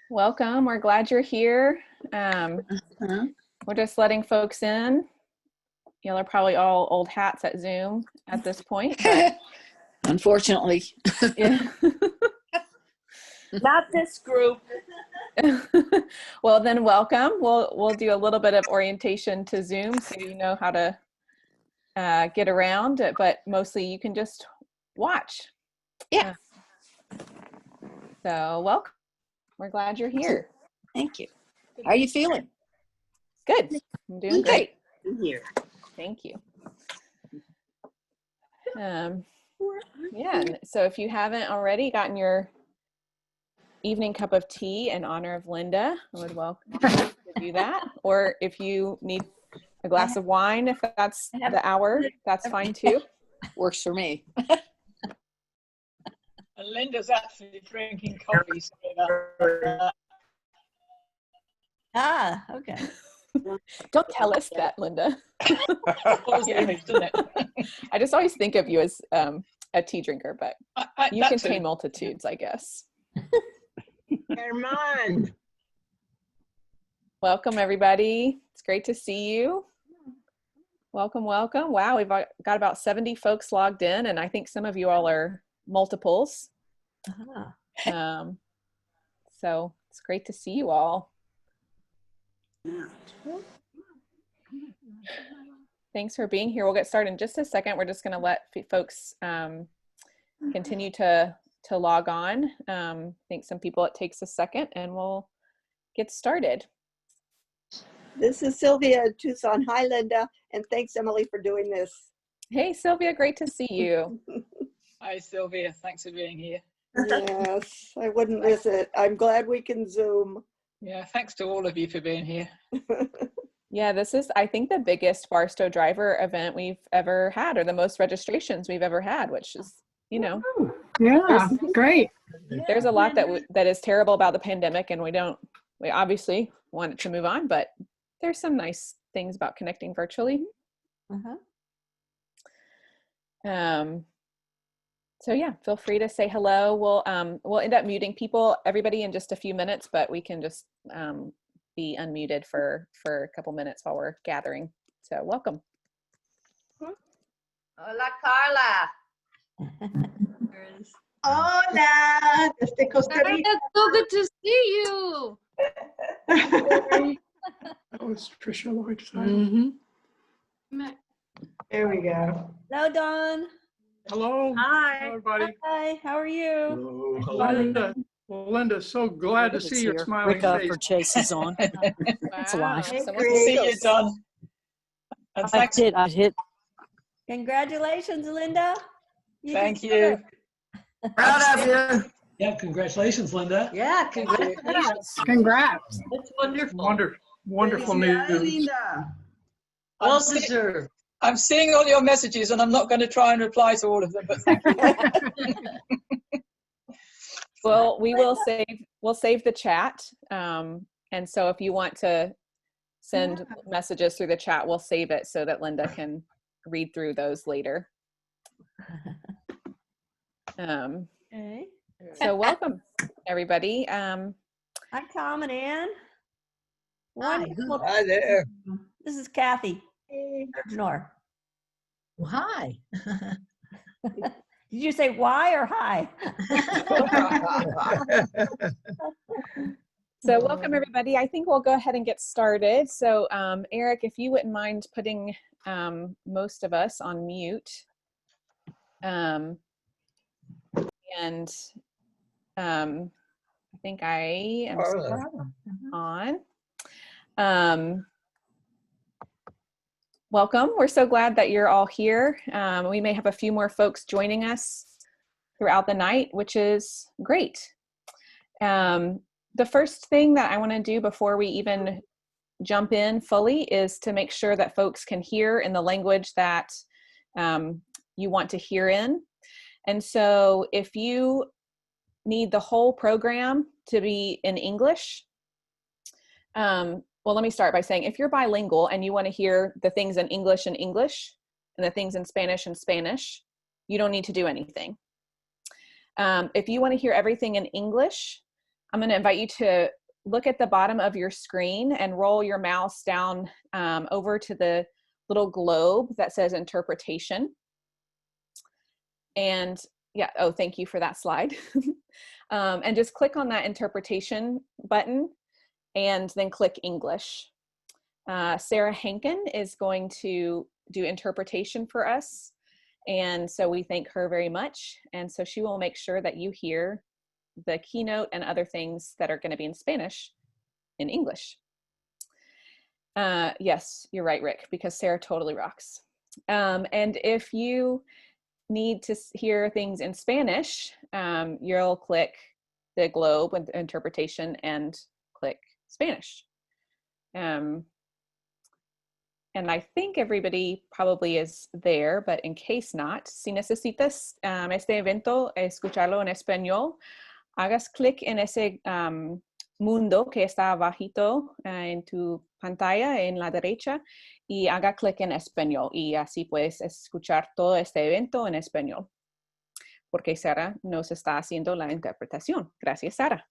Welcome. We're glad you're here. We're just letting folks in. Y'all are probably all old hats at Zoom at this point. But unfortunately. Yeah. Not this group. Well, then welcome. We'll do a little bit of orientation to Zoom so you know how to get around, but mostly you can just watch. Yeah. So welcome. We're glad you're here. Thank you. How are you feeling? Good. I'm doing great. Here. Thank you. Yeah, and so if you haven't already gotten your evening cup of tea in honor of Linda, I would welcome you to do that. Or if you need a glass of wine, if that's the hour, that's fine too. Works for me. And Linda's actually drinking coffee. Okay. Don't tell us that, Linda. Image, doesn't it? I just always think of you as a tea drinker, but you contain multitudes, I guess. Herman. Welcome, everybody. It's great to see you. Welcome, welcome. Wow, we've got about 70 folks logged in, and I think some of you all are multiples. So it's great to see you all. Thanks for being here. We'll get started in just a second. We're just going to let folks continue to log on. I think some people it takes a second, and we'll get started. This is Sylvia in Tucson. Hi, Linda, and thanks, Emily, for doing this. Hey, Sylvia, great to see you. Hi, Sylvia. Thanks for being here. Yes, I wouldn't miss it. I'm glad we can Zoom. Yeah, thanks to all of you for being here. Yeah, this is, I think, the biggest Barstow-Driver event we've ever had, or the most registrations we've ever had, which is, you know. Yeah, great. There's a lot that is terrible about the pandemic, and we obviously want it to move on, but there's some nice things about connecting virtually. So yeah, feel free to say hello. We'll end up muting everybody in just a few minutes, but we can just be unmuted for a couple minutes while we're gathering. So welcome. Hola, Carla. Hola, desde Costa Rica. It's so good to see you. That was Tricia Lloyd. There we go. Hello, Dawn. Hello. Hi. Hello, everybody. Hi, how are you? Hello. Linda. Well, Linda, so glad to see your smiling face. For Chase is on. It's live. Hey, So much Good to to see you, Don. And thanks. I hit. Congratulations, Linda. Thank you. Proud of you. Yeah, congratulations, Linda. Yeah, congratulations. Congrats. That's wonderful. Wonderful news. Well deserved. I'm seeing all your messages, and I'm not going to try and reply to all of them, but thank you. Well, we'll save the chat. And so if you want to send messages through the chat, we'll save it so that Linda can read through those later. Okay. So welcome, everybody. Hi, Tom and Ann. Wonderful. Hi there. This is Kathy. Nor. Well, hi. Did you say why or hi? So welcome, everybody. I think we'll go ahead and get started. So Eric, if you wouldn't mind putting most of us on mute. I think I am on. Welcome. We're so glad that you're all here. We may have a few more folks joining us throughout the night, which is great. The first thing that I want to do before we even jump in fully is to make sure that folks can hear in the language that you want to hear in. And so if you need the whole program to be in English, well, let me start by saying, if you're bilingual and you want to hear the things in English and the things in Spanish, you don't need to do anything. If you want to hear everything in English, I'm going to invite you to look at the bottom of your screen and roll your mouse down over to the little globe that says interpretation. And yeah, oh, thank you for that slide. And just click on that interpretation button and then click English. Sarah Henken is going to do interpretation for us. And so we thank her very much. And so she will make sure that you hear the keynote and other things that are going to be in Spanish in English. Yes, you're right, Rick, because Sarah totally rocks. And if you need to hear things in Spanish, you'll click the globe with interpretation and click Spanish. And I think everybody probably is there, but in case not, si necesitas este evento, escucharlo en español, hagas clic en ese mundo que está abajito en tu pantalla en la derecha y haga clic en español y así puedes escuchar todo este evento en español. Porque Sara nos está haciendo la interpretación. Gracias, Sara.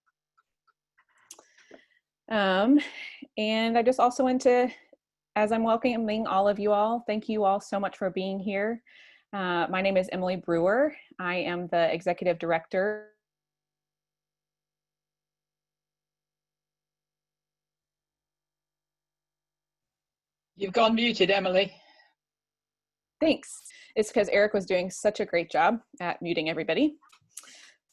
And I just also want to, as I'm welcoming all of you all, thank you all so much for being here. My name is Emily Brewer. I am the Executive Director. You've gone muted, Emily. Thanks. It's because Eric was doing such a great job at muting everybody.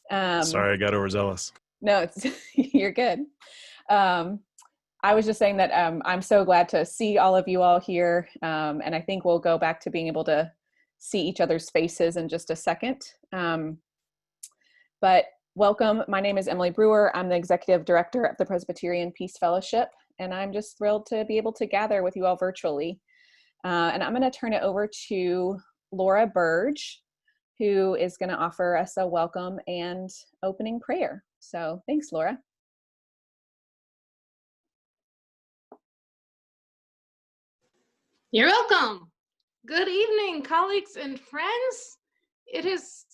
Sorry, I got overzealous. No, you're good. I was just saying that I'm so glad to see all of you all here. And I think we'll go back to being able to see each other's faces in just a second. But welcome. My name is Emily Brewer. I'm the Executive Director of the Presbyterian Peace Fellowship. And I'm just thrilled to be able to gather with you all virtually. And I'm going to turn it over to Laura Burge, who is going to offer us a welcome and opening prayer. So thanks, Laura. You're welcome. Good evening, colleagues and friends. It is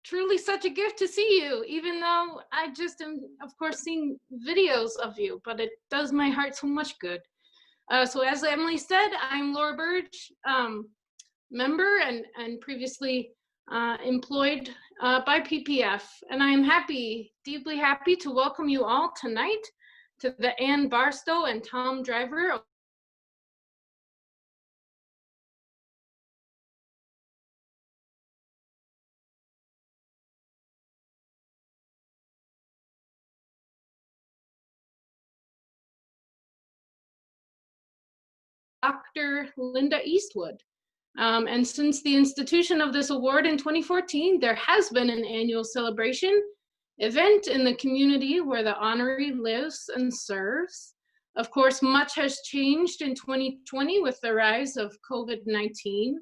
truly such a gift to see you, even though I just am, of course, seeing videos of you, but it does my heart so much good. So as Emily said, I'm Laura Burge, member and previously employed by PPF. And I'm happy, deeply happy to welcome you all tonight to the Ann Barstow and Tom Driver Dr. Linda Eastwood. And since the institution of this award in 2014, there has been an annual celebration event in the community where the honoree lives and serves. Of course, much has changed in 2020 with the rise of COVID-19.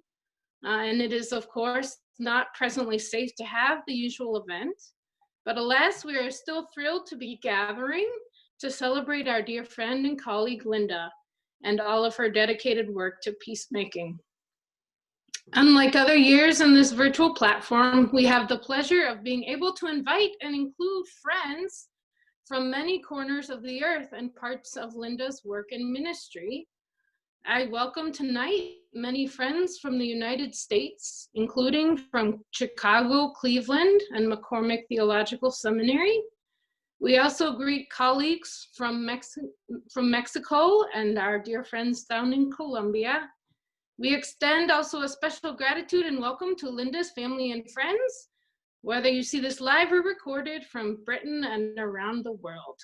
And it is, of course, not presently safe to have the usual event. But alas, we are still thrilled to be gathering to celebrate our dear friend and colleague, Linda, and all of her dedicated work to peacemaking. Unlike other years in this virtual platform, we have the pleasure of being able to invite and include friends from many corners of the earth and parts of Linda's work and ministry. I welcome tonight many friends from the United States, including from Chicago, Cleveland, and McCormick Theological Seminary. We also greet colleagues from Mexico and our dear friends down in Colombia. We extend also a special gratitude and welcome to Linda's family and friends, whether you see this live or recorded from Britain and around the world.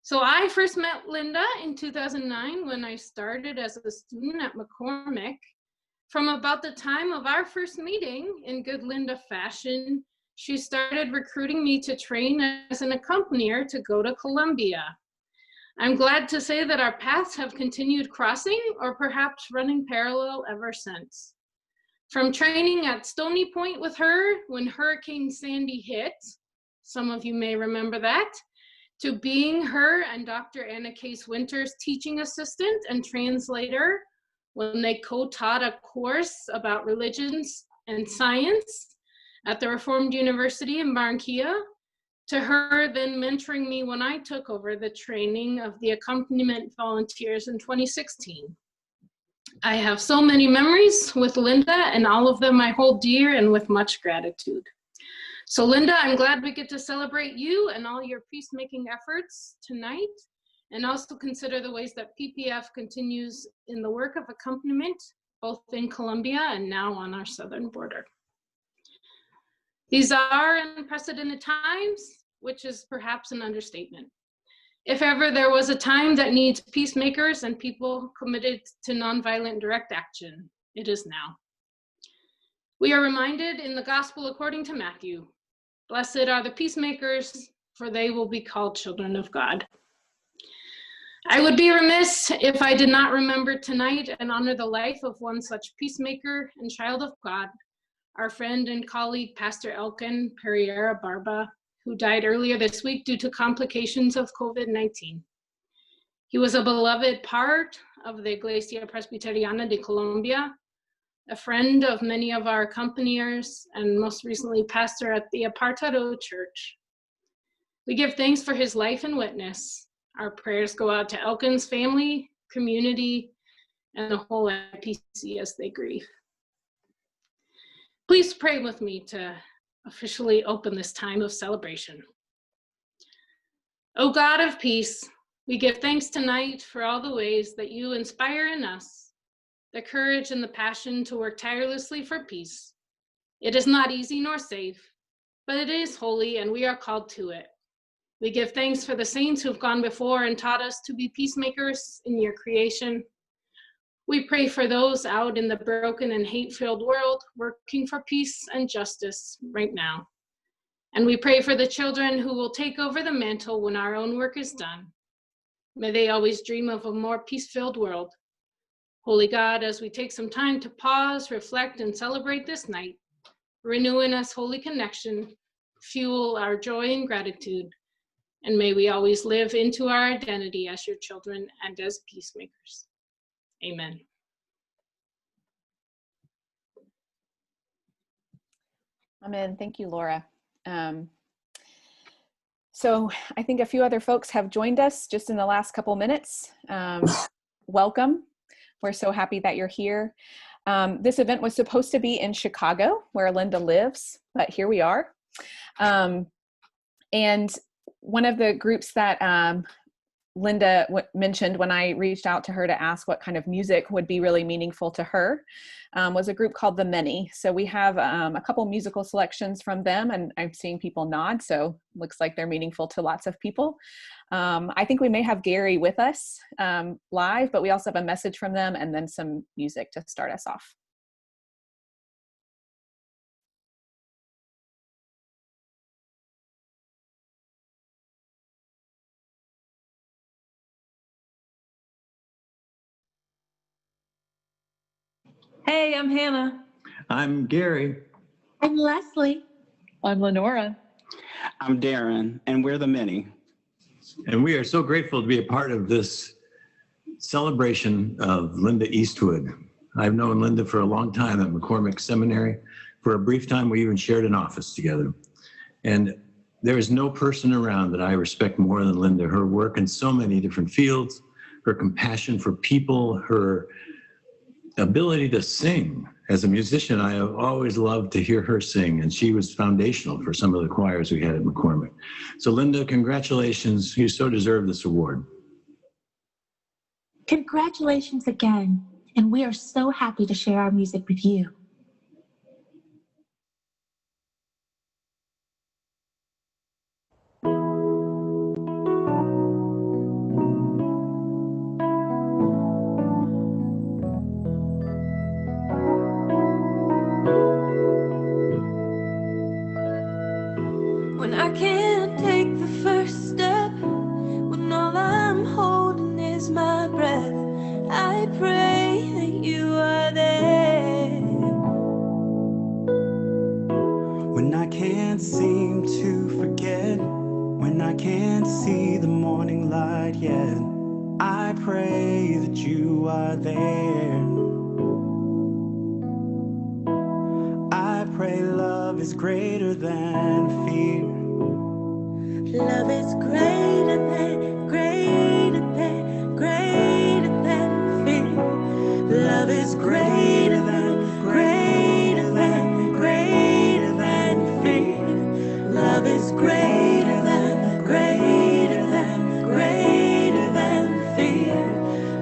So I first met Linda in 2009 when I started as a student at McCormick. From about the time of our first meeting, in good Linda fashion, she started recruiting me to train as an accompanier to go to Colombia. I'm glad to say that our paths have continued crossing or perhaps running parallel ever since. From training at Stony Point with her when Hurricane Sandy hit, some of you may remember that, to being her and Dr. Anna Case Winter's teaching assistant and translator when they co-taught a course about religions and science at the Reformed University in Barranquilla, to her then mentoring me when I took over the training of the accompaniment volunteers in 2016. I have so many memories with Linda, and all of them I hold dear and with much gratitude. So Linda, I'm glad we get to celebrate you and all your peacemaking efforts tonight, and also consider the ways that PPF continues in the work of accompaniment, both in Colombia and now on our southern border. These are unprecedented times, which is perhaps an understatement. If ever there was a time that needs peacemakers and people committed to nonviolent direct action, it is now. We are reminded in the Gospel according to Matthew, "Blessed are the peacemakers, for they will be called children of God." I would be remiss if I did not remember tonight and honor the life of one such peacemaker and child of God, our friend and colleague, Pastor Henken Pereira Barba, who died earlier this week due to complications of COVID-19. He was a beloved part of the Iglesia Presbyteriana de Colombia, a friend of many of our accompaniers, and most recently pastor at the Apartado Church. We give thanks for his life and witness. Our prayers go out to Henken's family, community, and the whole IPC as they grieve. Please pray with me to officially open this time of celebration. O God of peace, we give thanks tonight for all the ways that you inspire in us the courage and the passion to work tirelessly for peace. It is not easy nor safe, but it is holy and we are called to it. We give thanks for the saints who have gone before and taught us to be peacemakers in your creation. We pray for those out in the broken and hate-filled world working for peace and justice right now. And we pray for the children who will take over the mantle when our own work is done. May they always dream of a more peace-filled world. Holy God, as we take some time to pause, reflect, and celebrate this night, renew in us holy connection, fuel our joy and gratitude, and may we always live into our identity as your children and as peacemakers. Amen. Amen. Thank you, Laura. So I think a few other folks have joined us just in the last couple minutes. Welcome. We're so happy that you're here. This event was supposed to be in Chicago, where Linda lives, but here we are. And one of the groups that Linda mentioned when I reached out to her to ask what kind of music would be really meaningful to her was a group called The Many. So we have a couple musical selections from them, and I'm seeing people nod, so looks like they're meaningful to lots of people. I think we may have Gary with us live, but we also have a message from them and then some music to start us off. Hey, I'm Hannah. I'm Gary. I'm Leslie. I'm Lenora. I'm Darren, and we're The Many. And we are so grateful to be a part of this celebration of Linda Eastwood. I've known Linda for a long time at McCormick Seminary. For a brief time, we even shared an office together. And there is no person around that I respect more than Linda. Her work in so many different fields, her compassion for people, her ability to sing. As a musician, I have always loved to hear her sing, and she was foundational for some of the choirs we had at McCormick. So Linda, congratulations. You so deserve this award. Congratulations again, and we are so happy to share our music with you. When I can't take the first step, when all I'm holding is my breath, I pray that you are there. When I can't seem to forget, when I can't see the morning light yet, I pray that you are there. I pray love is greater than fear. Love is greater than, greater than fear. Love is greater than, greater than fear. Love is greater than, greater than fear.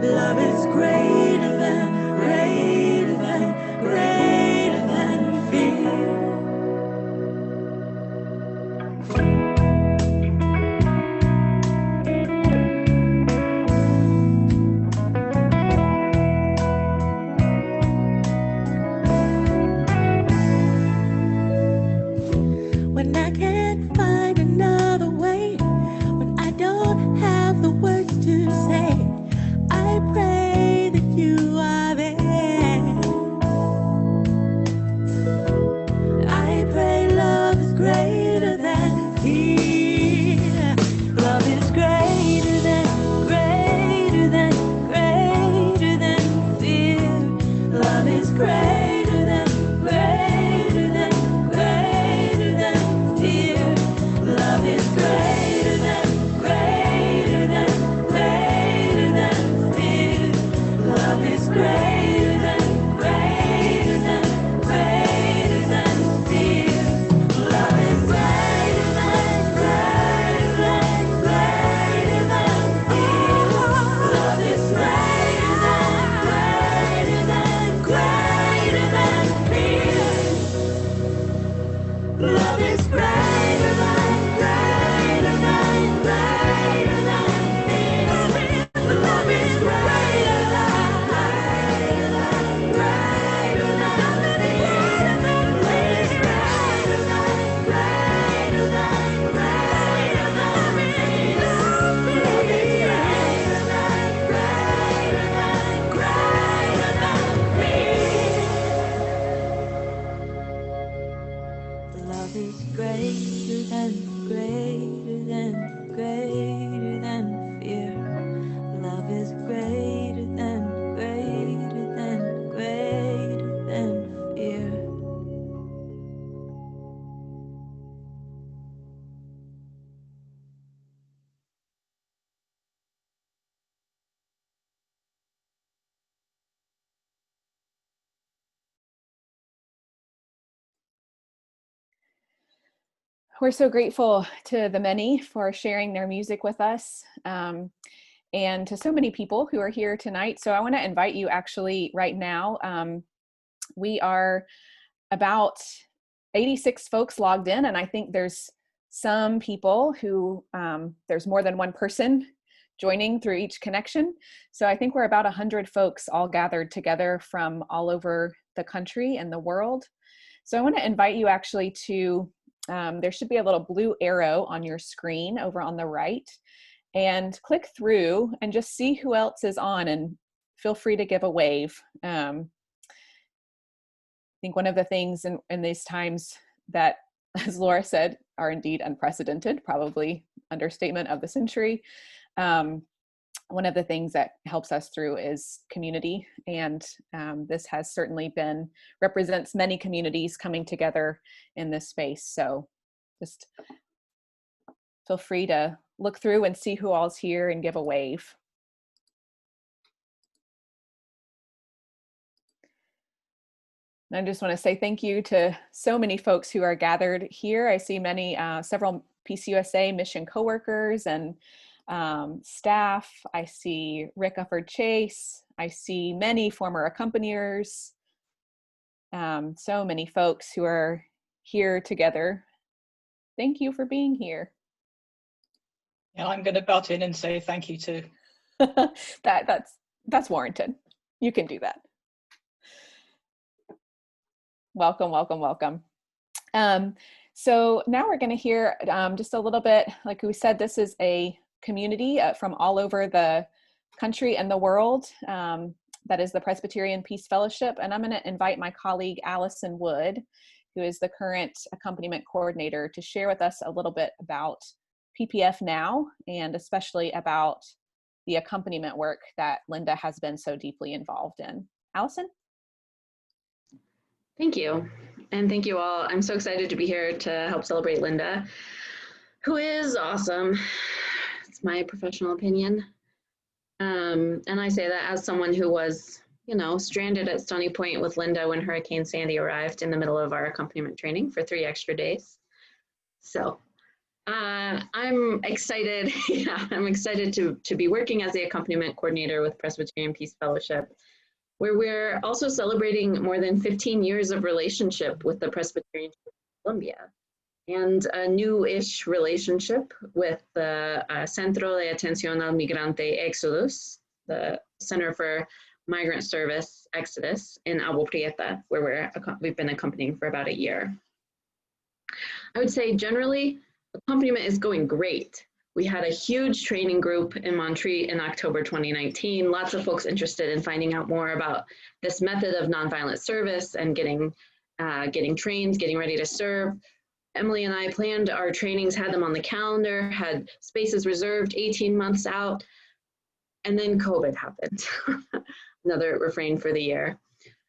Love is greater than, greater than fear. When I can't find another way, when I don't have the words to say, I pray that you are there. I pray love is greater than fear. Love is greater than fear. Love is greater than fear. Love is greater than fear. Love is greater than fear. Love is greater than fear. Love is greater than fear. Love is greater than fear. Love is greater Love is greater than fear. Love is greater than fear. We're so grateful to the many for sharing their music with us, and to so many people who are here tonight. So I want to invite you actually right now. We are about 86 folks logged in, and I think there's some people who, there's more than one person joining through each connection. So I think we're about 100 folks all gathered together from all over the country and the world. So I want to invite you actually to, there should be a little blue arrow on your screen over on the right, and click through and just see who else is on, and feel free to give a wave. I think one of the things in these times that, as Laura said, are indeed unprecedented, probably understatement of the century. One of the things that helps us through is community, and this has certainly represents many communities coming together in this space. So just feel free to look through and see who all's here and give a wave. And I just want to say thank you to so many folks who are gathered here. I see several PCUSA mission coworkers and staff. I see Rick Ufford Chase. I see many former accompaniers. So many folks who are here together. Thank you for being here. Yeah, I'm going to butt in and say thank you too. That's warranted. You can do that. Welcome, welcome, welcome. So now we're going to hear just a little bit, like we said, this is a community from all over the country and the world. That is the Presbyterian Peace Fellowship. And I'm going to invite my colleague, Allison Wood, who is the current accompaniment coordinator, to share with us a little bit about PPF now, and especially about the accompaniment work that Linda has been so deeply involved in. Allison? Thank you. And thank you all. I'm so excited to be here to help celebrate Linda. who is awesome. It's my professional opinion. And I say that as someone who was, you know, stranded at Stony Point with Linda when Hurricane Sandy arrived in the middle of our accompaniment training for 3 extra days. So I'm excited. Yeah, I'm excited to be working as the accompaniment coordinator with Presbyterian Peace Fellowship, where we're also celebrating more than 15 years of relationship with the Presbyterian Church of Columbia, and a new-ish relationship with the Centro de Atención al Migrante Exodus, the Center for Migrant Service Exodus in Agua Prieta, where we've been accompanying for about a year. I would say generally, accompaniment is going great. We had a huge training group in Montreat in October 2019. Lots of folks interested in finding out more about this method of nonviolent service and getting trained, getting ready to serve. Emily and I planned our trainings, had them on the calendar, had spaces reserved 18 months out, and then COVID happened. Another refrain for the year.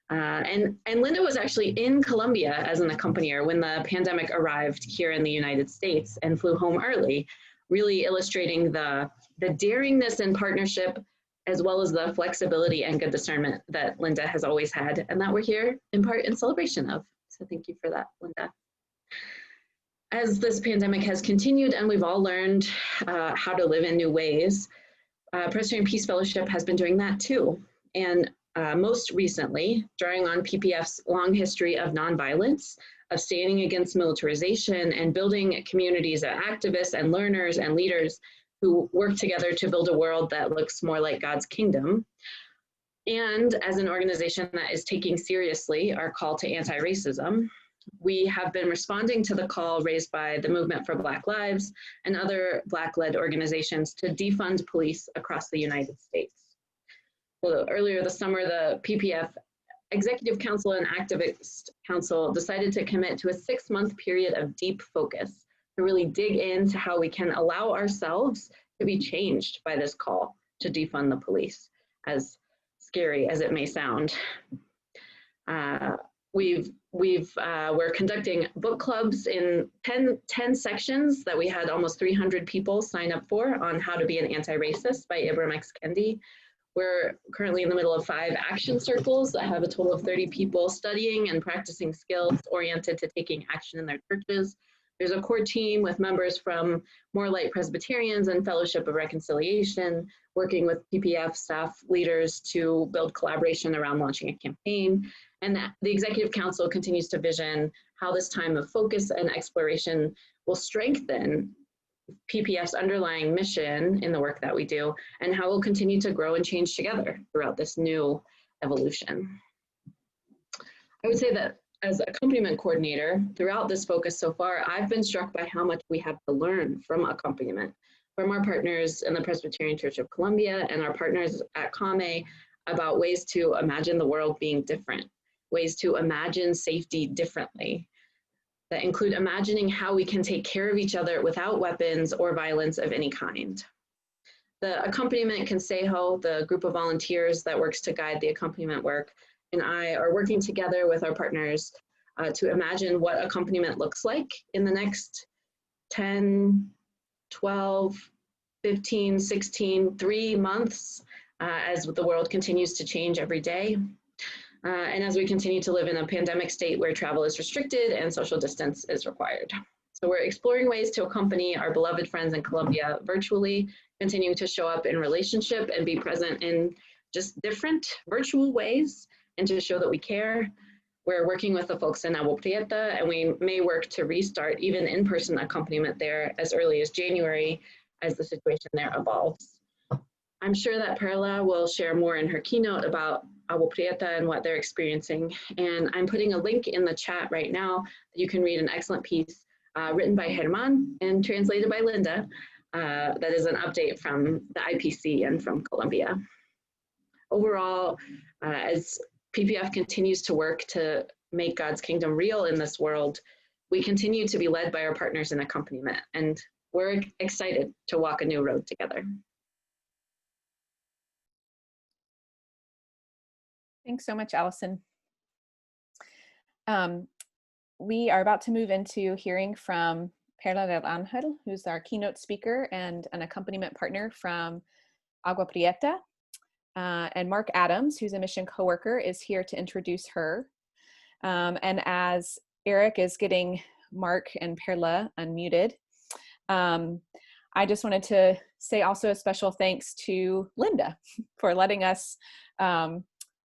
And Linda was actually in Colombia as an accompanier when the pandemic arrived here in the United States and flew home early, really illustrating the daringness and partnership, as well as the flexibility and good discernment that Linda has always had, and that we're here in part in celebration of. So thank you for that, Linda. As this pandemic has continued and we've all learned how to live in new ways, Presbyterian Peace Fellowship has been doing that too. And most recently, drawing on PPF's long history of nonviolence, of standing against militarization and building communities of activists and learners and leaders who work together to build a world that looks more like God's kingdom. And as an organization that is taking seriously our call to anti-racism, we have been responding to the call raised by the Movement for Black Lives and other Black-led organizations to defund police across the United States. Well, earlier this summer, the PPF Executive Council and Activist Council decided to commit to a 6-month period of deep focus to really dig into how we can allow ourselves to be changed by this call to defund the police, as scary as it may sound. We're conducting book clubs in 10 sections that we had almost 300 people sign up for on How to Be an Anti-Racist by Ibram X. Kendi. We're currently in the middle of 5 action circles that have a total of 30 people studying and practicing skills oriented to taking action in their churches. There's a core team with members from More Light Presbyterians and Fellowship of Reconciliation, working with PPF staff leaders to build collaboration around launching a campaign. And the Executive Council continues to vision how this time of focus and exploration will strengthen PPF's underlying mission in the work that we do, and how we'll continue to grow and change together throughout this new evolution. I would say that as accompaniment coordinator, throughout this focus so far, I've been struck by how much we have to learn from accompaniment, from our partners in the Presbyterian Church of Columbia and our partners at CAME, about ways to imagine the world being different, ways to imagine safety differently, that include imagining how we can take care of each other without weapons or violence of any kind. The Accompaniment Consejo, the group of volunteers that works to guide the accompaniment work, and I are working together with our partners to imagine what accompaniment looks like in the next 10, 12, 15, 16, 3 months as the world continues to change every day. And as we continue to live in a pandemic state where travel is restricted and social distance is required. So we're exploring ways to accompany our beloved friends in Colombia virtually, continuing to show up in relationship and be present in just different virtual ways and to show that we care. We're working with the folks in Agua Prieta, and we may work to restart even in-person accompaniment there as early as January as the situation there evolves. I'm sure that Perla will share more in her keynote about Agua Prieta and what they're experiencing. And I'm putting a link in the chat right now that you can read an excellent piece written by Germán and translated by Linda that is an update from the IPC and from Colombia. Overall, as PPF continues to work to make God's kingdom real in this world, we continue to be led by our partners in accompaniment, and we're excited to walk a new road together. Thanks so much, Allison. We are about to move into hearing from Perla del Angel, who's our keynote speaker and an accompaniment partner from Agua Prieta. And Mark Adams, who's a mission coworker, is here to introduce her. And as Eric is getting Mark and Perla unmuted, I just wanted to say also a special thanks to Linda for letting us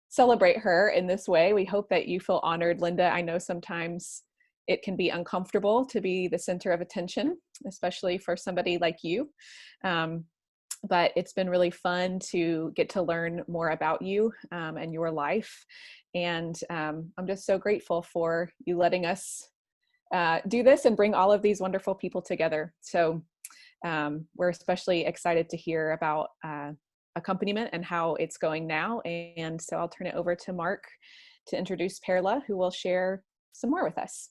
celebrate her in this way. We hope that you feel honored, Linda. I know sometimes it can be uncomfortable to be the center of attention, especially for somebody like you. But it's been really fun to get to learn more about you and your life. And I'm just so grateful for you letting us do this and bring all of these wonderful people together. So we're especially excited to hear about accompaniment and how it's going now. And so I'll turn it over to Mark to introduce Perla, who will share some more with us.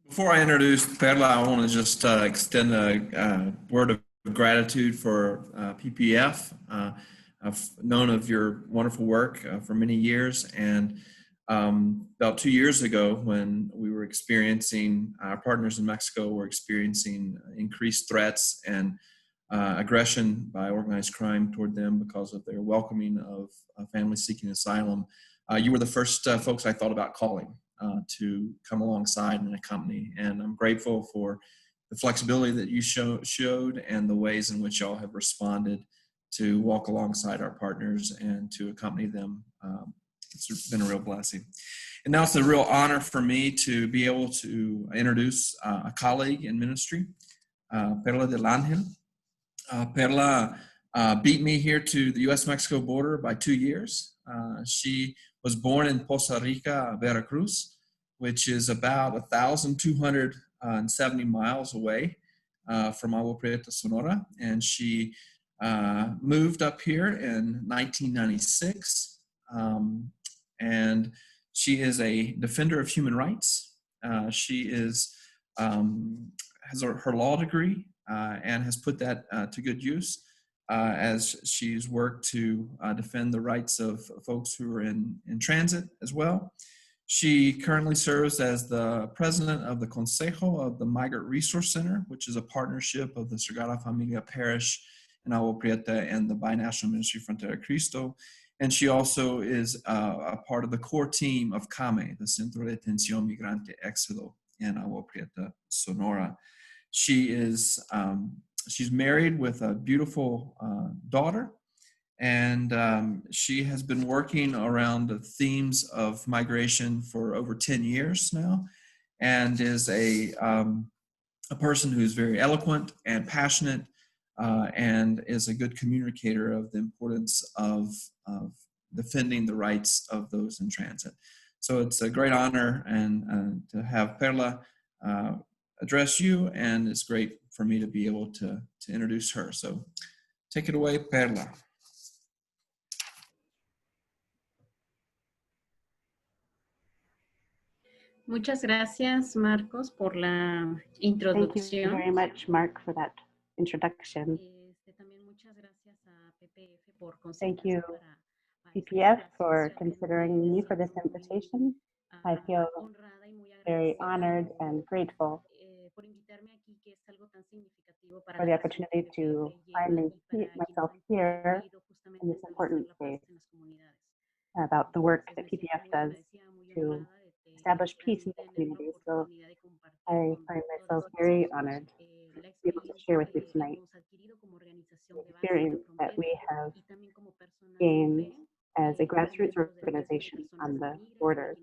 Before I introduce Perla, I want to just extend a word of gratitude for PPF. I've known of your wonderful work for many years, and about 2 years ago, when we were experiencing, our partners in Mexico were experiencing increased threats and aggression by organized crime toward them because of their welcoming of families seeking asylum, you were the first folks I thought about calling to come alongside and accompany. And I'm grateful for the flexibility that you showed and the ways in which y'all have responded to walk alongside our partners and to accompany them. It's been a real blessing. And now it's a real honor for me to be able to introduce a colleague in ministry, Perla del Angel. Perla beat me here to the U.S.-Mexico border by 2 years. She was born in Poza Rica, Veracruz, which is about 1,270 miles away from Agua Prieta, Sonora. And she moved up here in 1996. And she is a defender of human rights. She is has her law degree and has put that to good use as she's worked to defend the rights of folks who are in transit as well. She currently serves as the president of the Consejo of the Migrant Resource Center, which is a partnership of the Sagrada Familia Parish in Agua Prieta and the Binational Ministry Frontera Cristo. And she also is a part of the core team of CAME, the Centro de Atención Migrante Éxodo in Agua Prieta, Sonora. She is she's married with a beautiful daughter, and she has been working around the themes of migration for over 10 years now, and is a person who's very eloquent and passionate, and is a good communicator of the importance of defending the rights of those in transit. So it's a great honor and to have Perla address you, and it's great for me to be able to introduce her. So take it away, Perla. Muchas gracias, Marcos, por la introducción. Thank you very much, Mark, for that introduction. Thank you, PPF, for considering me for this invitation. I feel very honored and grateful for the opportunity to finally meet myself here in this important space about the work that PPF does to establish peace in the community. So I find myself very honored to be able to share with you tonight the experience that we have gained as a grassroots organization on the border,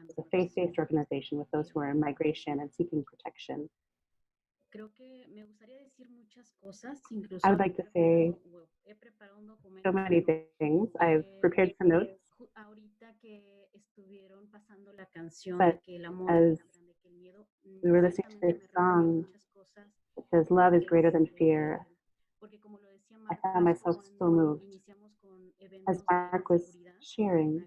as a faith-based organization with those who are in migration and seeking protection. I would like to say so many things. I've prepared some notes, but as we were listening to this song, it says, "Love is greater than fear," I found myself so moved. As Mark was sharing,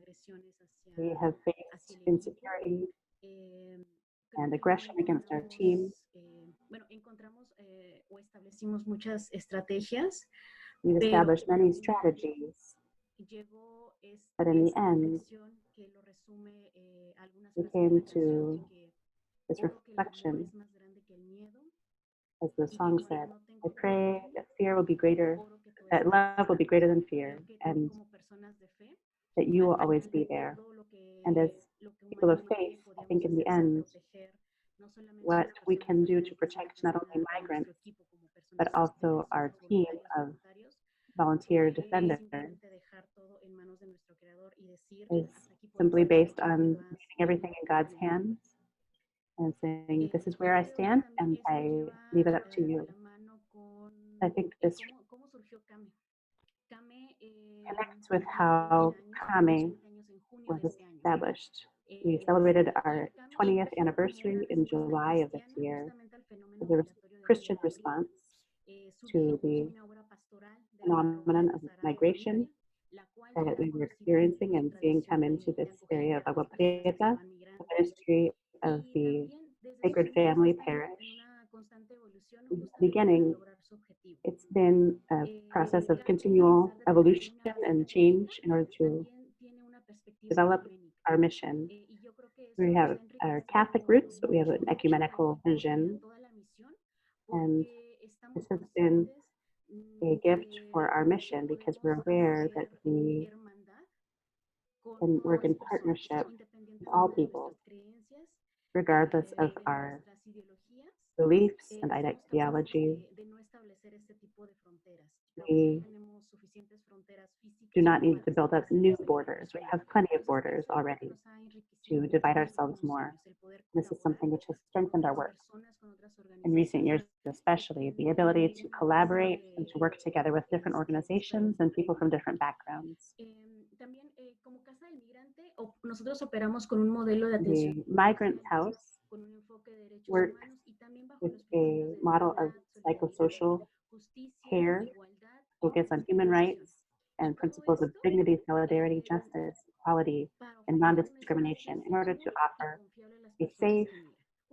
we have faced insecurity and aggression against our team. We've established many strategies, but in the end, we came to this reflection, as the song said, I pray that fear will be greater, that love will be greater than fear, and that you will always be there. And as people of faith, I think in the end, what we can do to protect not only migrants, but also our team of volunteer defenders is simply based on leaving everything in God's hands and saying, this is where I stand and I leave it up to you. I think this connects with how Kame was established. We celebrated our 20th anniversary in July of this year as a Christian response to the phenomenon of migration that we were experiencing and seeing come into this area of Agua Prieta, the ministry of the Sacred Family Parish. In the beginning, it's been a process of continual evolution and change in order to develop our mission. We have our Catholic roots, but we have an ecumenical vision, and this has been a gift for our mission because we're aware that we can work in partnership with all people, regardless of our beliefs and ideologies. We do not need to build up new borders. We have plenty of borders already to divide ourselves more. This is something which has strengthened our work in recent years, especially the ability to collaborate and to work together with different organizations and people from different backgrounds. The Migrant House works with a model of psychosocial care, focus on human rights and principles of dignity, solidarity, justice, equality, and non-discrimination in order to offer a safe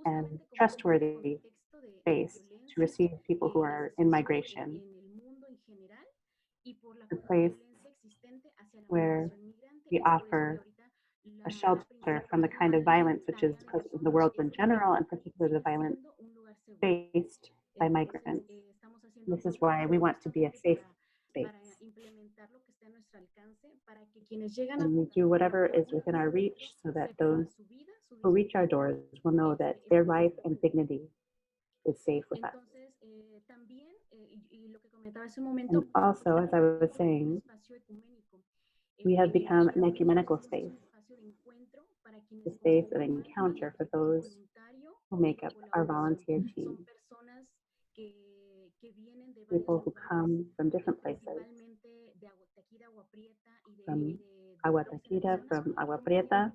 and trustworthy space to receive people who are in migration, a place where we offer a shelter from the kind of violence which is present in the world in general, and particularly the violence faced by migrants. This is why we want to be a safe space. And we do whatever is within our reach so that those who reach our doors will know that their life and dignity is safe with us. And also, as I was saying, we have become an ecumenical space, a space of encounter for those who make up our volunteer team. People who come from different places, from Agua Taquira, from Agua Prieta,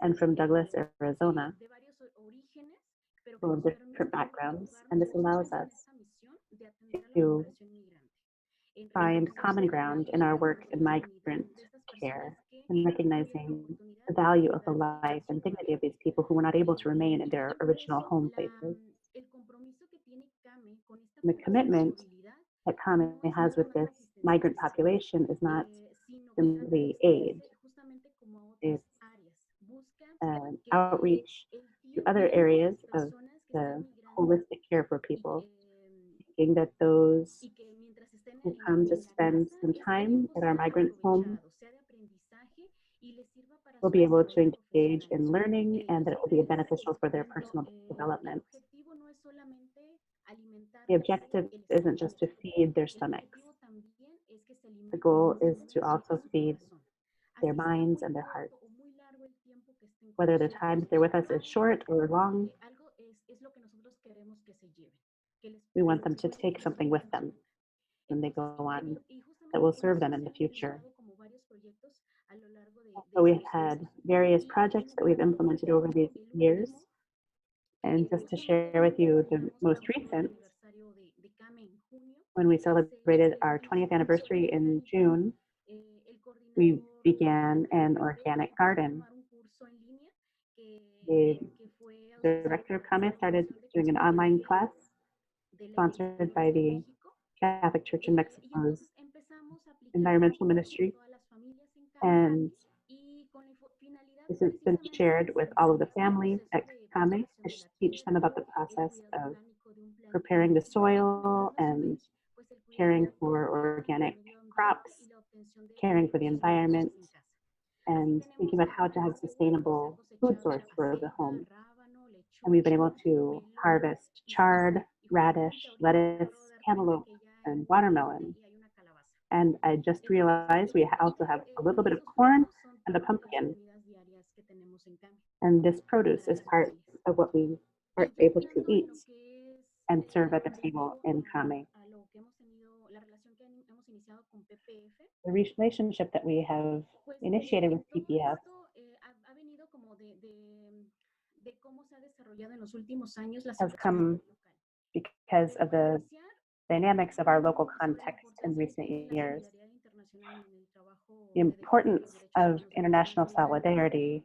and from Douglas, Arizona, full of different backgrounds, and this allows us to find common ground in our work in migrant care and recognizing the value of the life and dignity of these people who were not able to remain in their original home places. And the commitment that Kame has with this migrant population is not simply aid. It's an outreach to other areas of the holistic care for people, thinking that those who come to spend some time at our migrant home will be able to engage in learning and that it will be beneficial for their personal development. The objective isn't just to feed their stomachs. The goal is to also feed their minds and their hearts. Whether the time they're with us is short or long, we want them to take something with them when they go on that will serve them in the future. So we've had various projects that we've implemented over these years. And just to share with you the most recent, when we celebrated our 20th anniversary in June, we began an organic garden. The director of Kame started doing an online class sponsored by the Catholic Church in Mexico's environmental ministry. And This has been shared with all of the families at Kame to teach them about the process of preparing the soil and caring for organic crops, caring for the environment, and thinking about how to have sustainable food source for the home. And we've been able to harvest chard, radish, lettuce, cantaloupe, and watermelon. And I just realized we also have a little bit of corn and a pumpkin. And this produce is part of what we are able to eat and serve at the table in Kame. The relationship that we have initiated with PPF has come because of the dynamics of our local context in recent years. The importance of international solidarity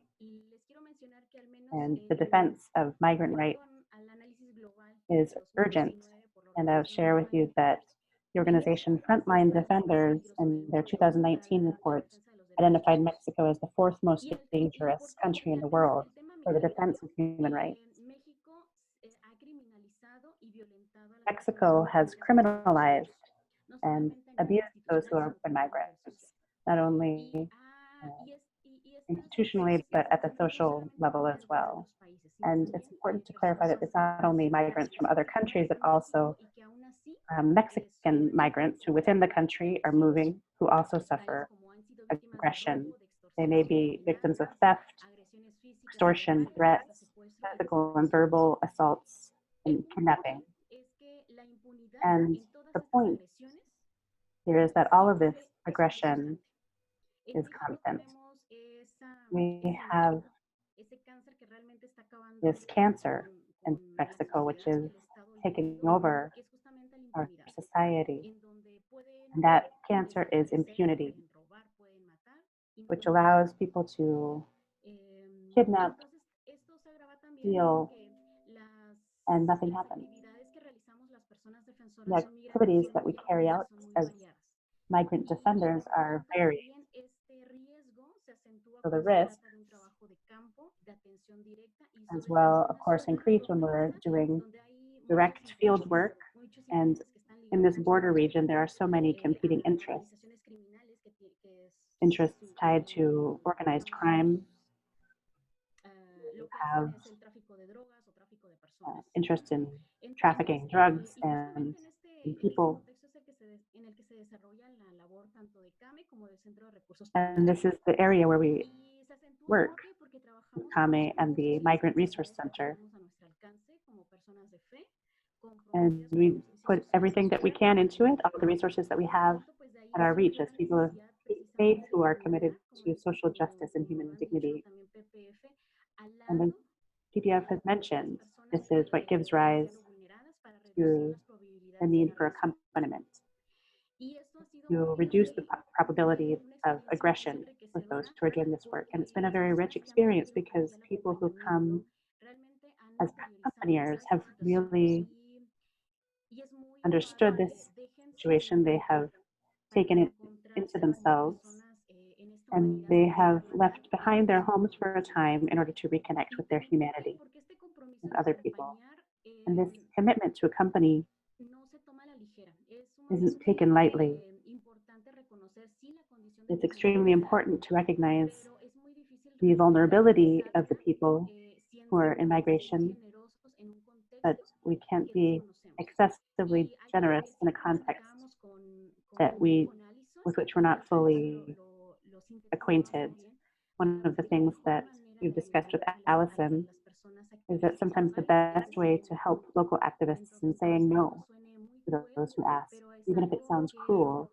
and the defense of migrant rights is urgent. And I'll share with you that the organization Frontline Defenders in their 2019 report identified Mexico as the fourth most dangerous country in the world for the defense of human rights. Mexico has criminalized and abused those who are migrants, not only institutionally, but at the social level as well. And it's important to clarify that it's not only migrants from other countries, but also Mexican migrants who within the country are moving, who also suffer aggression. They may be victims of theft, extortion, threats, physical and verbal assaults, and kidnapping. And the point here is that all of this aggression is constant. We have this cancer in Mexico, which is taking over our society. And that cancer is impunity, which allows people to kidnap, steal, and nothing happens. The activities that we carry out as migrant defenders are varied. So the risks as well, of course, increase when we're doing direct field work. And in this border region, there are so many competing interests. Interests tied to organized crime, have interest in trafficking drugs and people. And this is the area where we work with Kame and the Migrant Resource Center. And we put everything that we can into it, all the resources that we have at our reach as people of faith who are committed to social justice and human dignity. And then PPF has mentioned this is what gives rise to the need for accompaniment, to reduce the probability of aggression with those who are doing this work. And it's been a very rich experience because people who come as accompaniers have really understood this situation. They have taken it into themselves, and they have left behind their homes for a time in order to reconnect with their humanity, with other people. And this commitment to accompany isn't taken lightly. It's extremely important to recognize the vulnerability of the people who are in migration, but we can't be excessively generous in a context with which we're not fully acquainted. One of the things that we've discussed with Allison is that sometimes the best way to help local activists is in saying no to those who ask, even if it sounds cruel,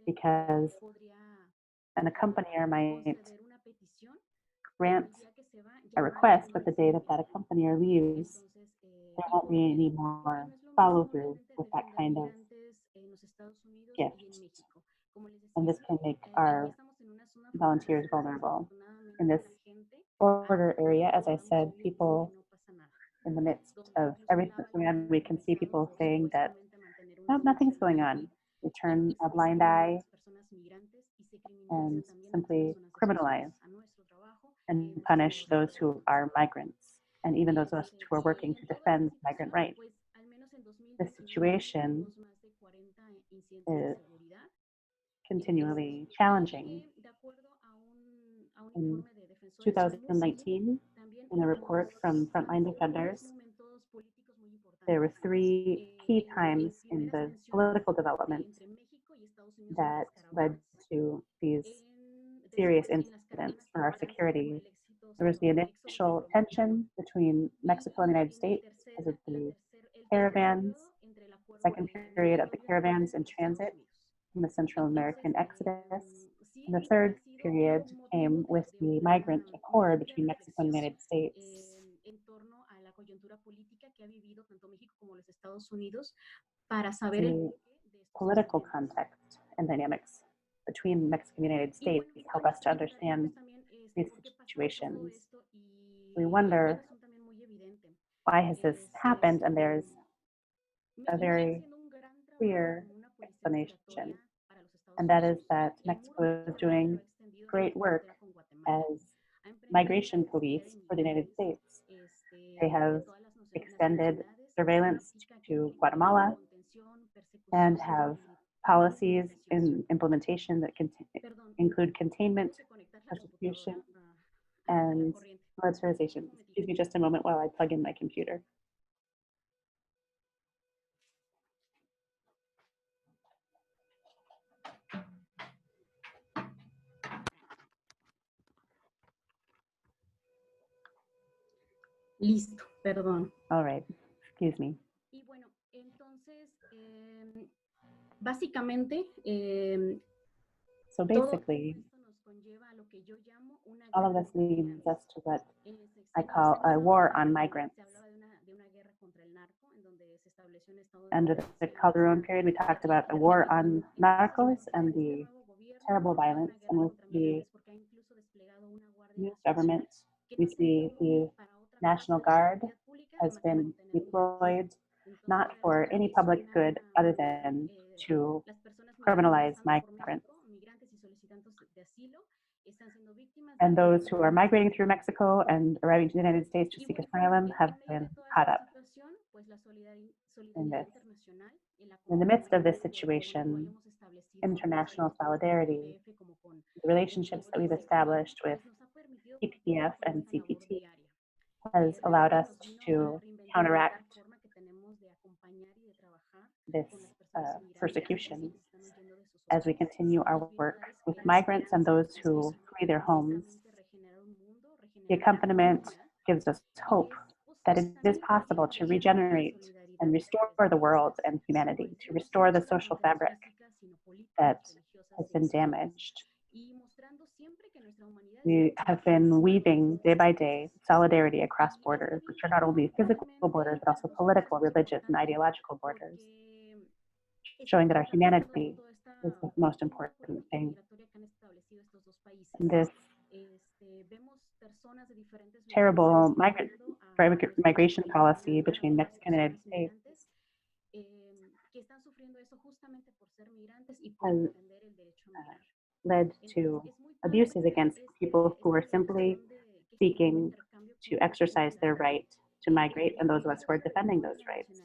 because an accompanier might grant a request, but the day that that accompanier leaves, there won't be any more follow through with that kind of gift. And this can make our volunteers vulnerable. In this border area, as I said, people in the midst of everything that's going on, we can see people saying that no, nothing's going on. We turn a blind eye and simply criminalize and punish those who are migrants, and even those of us who are working to defend migrant rights. This situation is continually challenging. In 2019, in a report from Frontline Defenders, there were 3 key times in the political development that led to these serious incidents for our security. There was the initial tension between Mexico and the United States because of the caravans, second period of the caravans in transit from the Central American exodus. And the third period came with the migrant accord between Mexico and the United States. The political context and dynamics between Mexico and the United States help us to understand these situations. We wonder, why has this happened? And there's a very clear explanation, and that is that Mexico is doing great work as migration police for the United States. They have extended surveillance to Guatemala and have policies in implementation that include containment, persecution, and militarization. Excuse me just a moment while I plug in my computer. Listo, perdón. All right, excuse me. Básicamente, So basically, all of this leads us to what I call a war on migrants. Under the Calderon period, we talked about a war on narcos and the terrible violence. And with the new government, we see the National Guard has been deployed not for any public good other than to criminalize migrants. And those who are migrating through Mexico and arriving to the United States to seek asylum have been caught up in this. In the midst of this situation, international solidarity, the relationships that we've established with PPF and CPT has allowed us to counteract this persecution as we continue our work with migrants and those who flee their homes. The accompaniment gives us hope that it is possible to regenerate and restore the world and humanity, to restore the social fabric that has been damaged. We have been weaving day by day solidarity across borders, which are not only physical borders, but also political, religious, and ideological borders, showing that our humanity is the most important thing. This terrible migration policy between Mexico and the United States has led to abuses against people who are simply seeking to exercise their right to migrate and those of us who are defending those rights.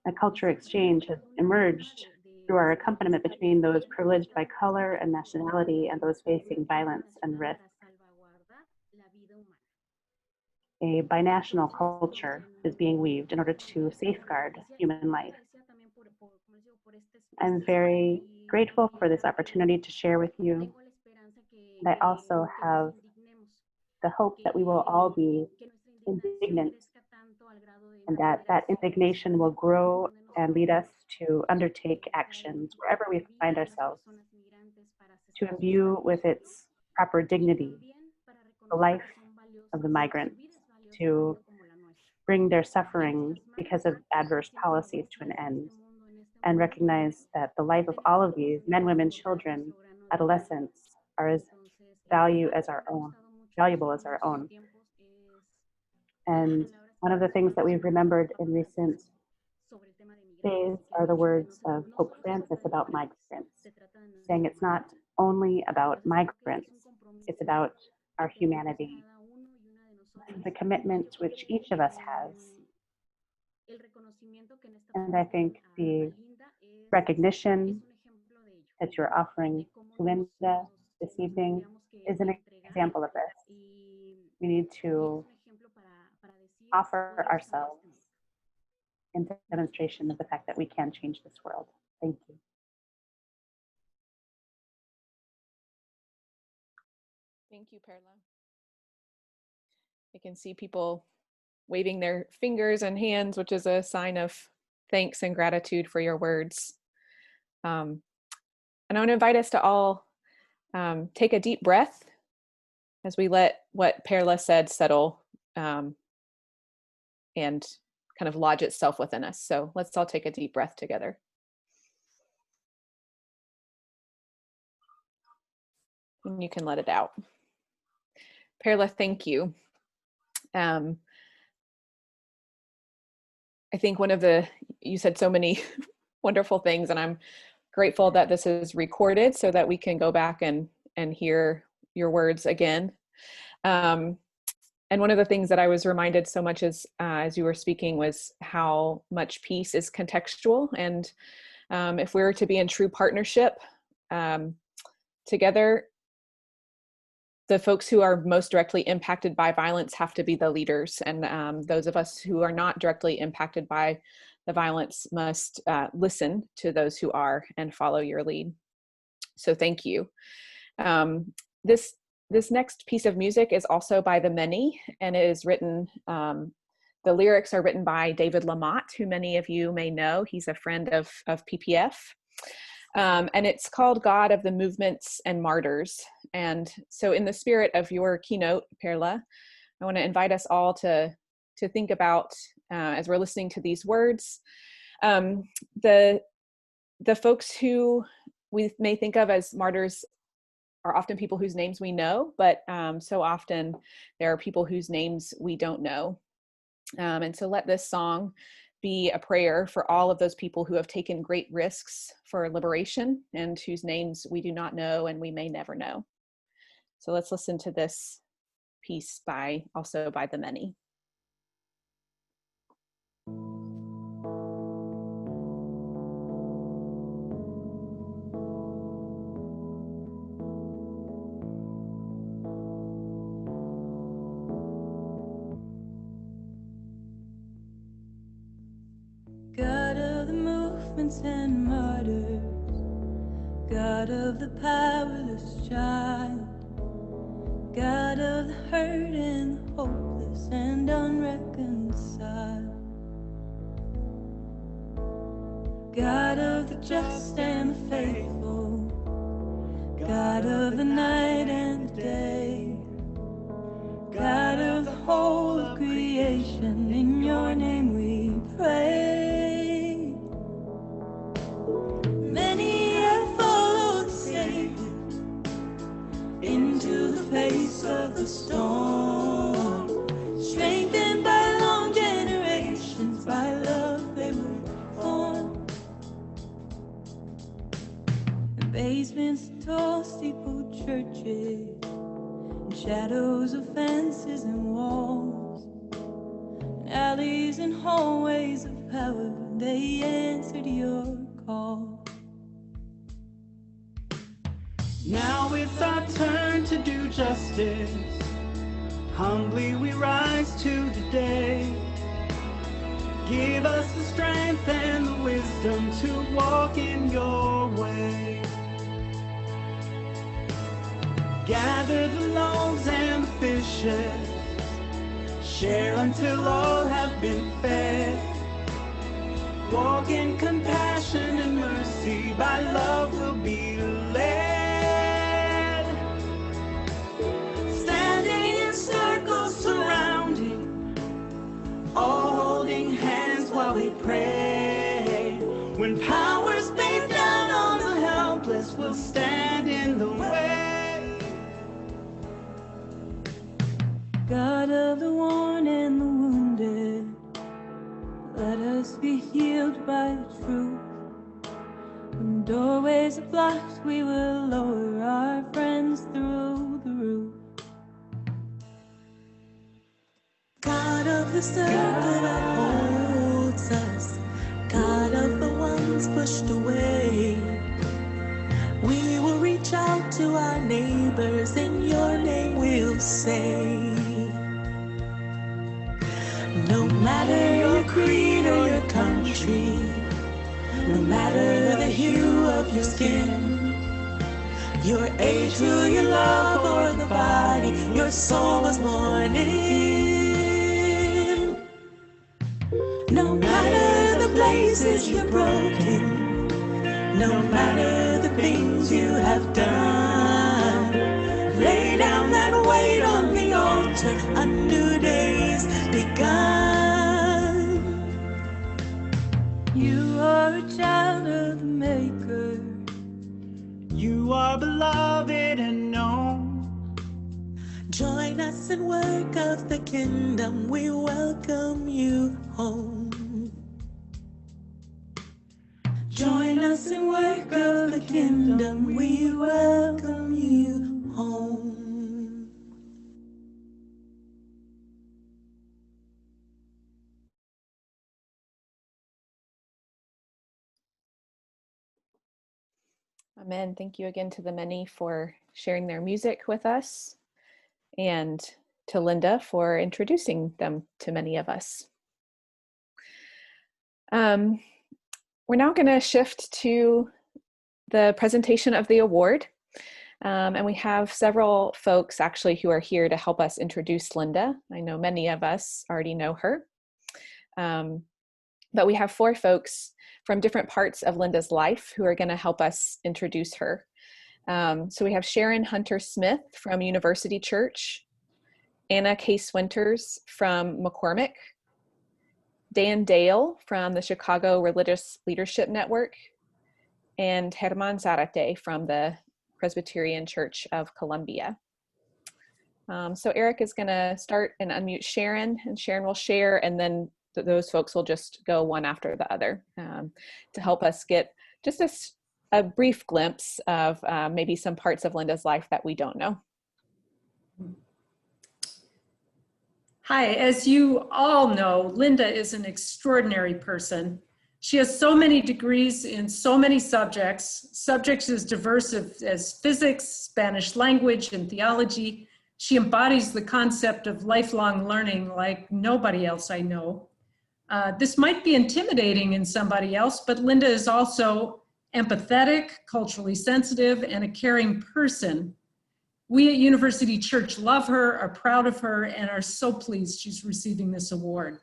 A culture exchange has emerged through our accompaniment between those privileged by color and nationality and those facing violence and risk. A binational culture is being weaved in order to safeguard human life. I'm very grateful for this opportunity to share with you. And I also have the hope that we will all be indignant and that that indignation will grow and lead us to undertake actions wherever we find ourselves to imbue with its proper dignity the life of the migrants, to bring their suffering because of adverse policies to an end, and recognize that the life of all of these men, women, children, adolescents are as valuable as our own. And one of the things that we've remembered in recent days are the words of Pope Francis about migrants, saying it's not only about migrants, It's about our humanity, the commitment which each of us has. And I think the recognition that you're offering to Linda this evening is an example of this. We need to offer ourselves in demonstration of the fact that we can change this world. Thank you. Thank you, Perla. I can see people waving their fingers and hands, which is a sign of thanks and gratitude for your words. And I want to invite us to all take a deep breath as we let what Perla said settle and kind of lodge itself within us. So let's all take a deep breath together. And you can let it out. Perla, thank you. I think you said so many wonderful things, and I'm grateful that this is recorded so that we can go back and hear your words again. And one of the things that I was reminded so much as you were speaking was how much peace is contextual. And if we were to be in true partnership together, the folks who are most directly impacted by violence have to be the leaders. And those of us who are not directly impacted by the violence must listen to those who are and follow your lead. So thank you. This next piece of music is also by The Many, and it is written, the lyrics are written by David Lamotte, who many of you may know. He's a friend of PPF. And it's called God of the Movements and Martyrs. And so in the spirit of your keynote, Perla, I want to invite us all to think about, as we're listening to these words, the folks who we may think of as martyrs are often people whose names we know, but so often there are people whose names we don't know. And so let this song be a prayer for all of those people who have taken great risks for liberation and whose names we do not know and we may never know. So let's listen to this piece also by The Many. God of the movements and martyrs, God of the powerless child, God of the hurt and the hopeless and unreconciled, God of the just and the faithful, God of the night and the day, God of the whole of creation, in your name we pray. Many have followed the Savior into the face of the storm, strengthened by long generations, by love they were formed. In basements of tall steepled churches, in shadows of fences and walls, in alleys and hallways of power, they answered your call. Now it's our turn to do justice. Humbly we rise to the day. Give us the strength and the wisdom to walk in your way. Gather the loaves and the fishes, share until all have been fed. Walk in compassion and mercy, by love we'll be led. Standing in circles surrounding, all holding hands while we pray. When powers beat down on the helpless, we'll stand in the way. God of the worn and the wounded, let us be healed by the truth. When doorways are blocked, we will lower our friends through the roof. God of the circle that holds us, God of the ones pushed away, we will reach out to our neighbors, in your name we'll say. No matter your creed or your country, no matter the hue of your skin, your age, who you love, or the body your soul was born in. No matter the places you're broken, no matter the things you have done, lay down that weight on the altar, a new day's begun. You are a child of the Maker. You are beloved and known. Join us in work of the kingdom. We welcome you home. Join us in work of the kingdom. We welcome you home. Amen. Thank you again to the many for sharing their music with us, and to Linda for introducing them to many of us. We're now going to shift to the presentation of the award. And we have several folks actually who are here to help us introduce Linda. I know many of us already know her. But we have 4 folks from different parts of Linda's life who are going to help us introduce her. So we have Sharon Hunter Smith from University Church, Anna Case Winters from McCormick, Dan Dale from the Chicago Religious Leadership Network, and Herman Zarate from the Presbyterian Church of Columbia. So Eric is going to start and unmute Sharon, and Sharon will share, and then those folks will just go one after the other to help us get just a brief glimpse of maybe some parts of Linda's life that we don't know. Hi, as you all know, Linda is an extraordinary person. She has so many degrees in so many subjects as diverse as physics, Spanish language, and theology. She embodies the concept of lifelong learning like nobody else I know. This might be intimidating in somebody else, but Linda is also empathetic, culturally sensitive, and a caring person. We at University Church love her, are proud of her, and are so pleased she's receiving this award.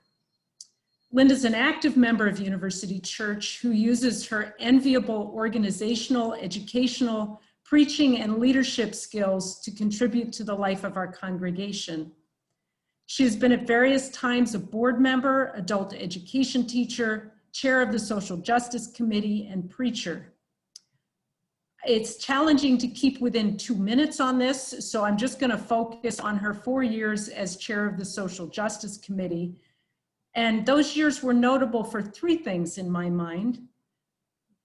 Linda's an active member of University Church who uses her enviable organizational, educational, preaching, and leadership skills to contribute to the life of our congregation. She has been at various times a board member, adult education teacher, chair of the Social Justice Committee, and preacher. It's challenging to keep within 2 minutes on this, so I'm just going to focus on her 4 years as chair of the Social Justice Committee. And those years were notable for 3 things in my mind.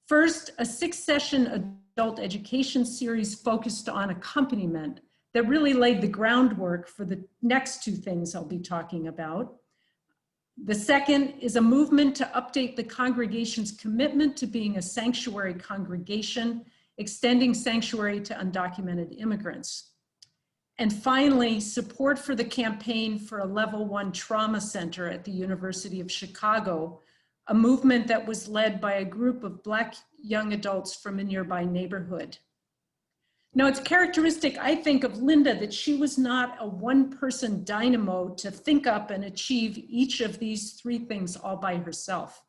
First, a 6-session adult education series focused on accompaniment that really laid the groundwork for the next 2 things I'll be talking about. The second is a movement to update the congregation's commitment to being a sanctuary congregation, extending sanctuary to undocumented immigrants. And finally, support for the campaign for a level 1 trauma center at the University of Chicago, a movement that was led by a group of Black young adults from a nearby neighborhood. Now, it's characteristic, I think, of Linda that she was not a one-person dynamo to think up and achieve each of these 3 things all by herself.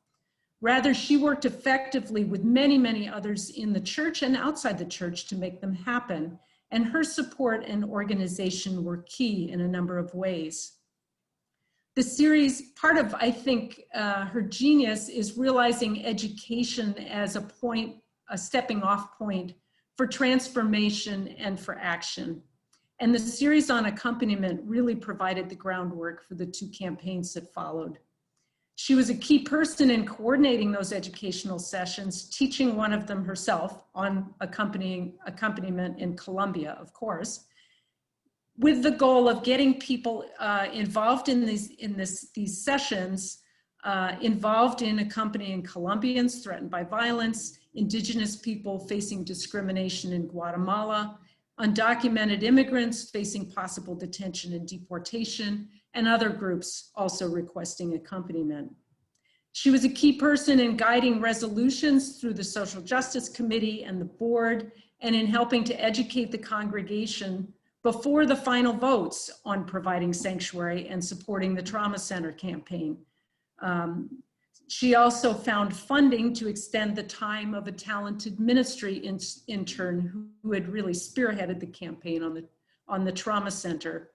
Rather, she worked effectively with many, many others in the church and outside the church to make them happen. And her support and organization were key in a number of ways. The series, part of, I think, her genius is realizing education as a stepping off point for transformation and for action. And the series on accompaniment really provided the groundwork for the 2 campaigns that followed. She was a key person in coordinating those educational sessions, teaching one of them herself on accompaniment in Columbia, of course. with the goal of getting people involved in these sessions, involved in accompanying Colombians threatened by violence, indigenous people facing discrimination in Guatemala, undocumented immigrants facing possible detention and deportation, and other groups also requesting accompaniment. She was a key person in guiding resolutions through the Social Justice Committee and the board, and in helping to educate the congregation before the final votes on providing sanctuary and supporting the Trauma Center campaign. She also found funding to extend the time of a talented ministry intern who had really spearheaded the campaign on the Trauma Center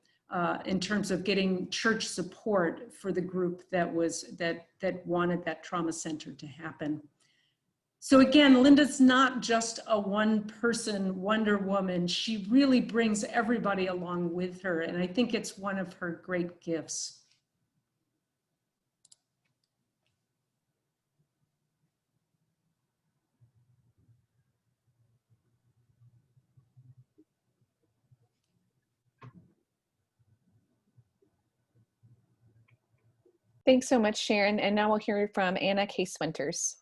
in terms of getting church support for the group that wanted that trauma center to happen. So again, Linda's not just a one-person Wonder Woman. She really brings everybody along with her, and I think it's one of her great gifts. Thanks so much, Sharon. And now we'll hear from Anna Case Winters.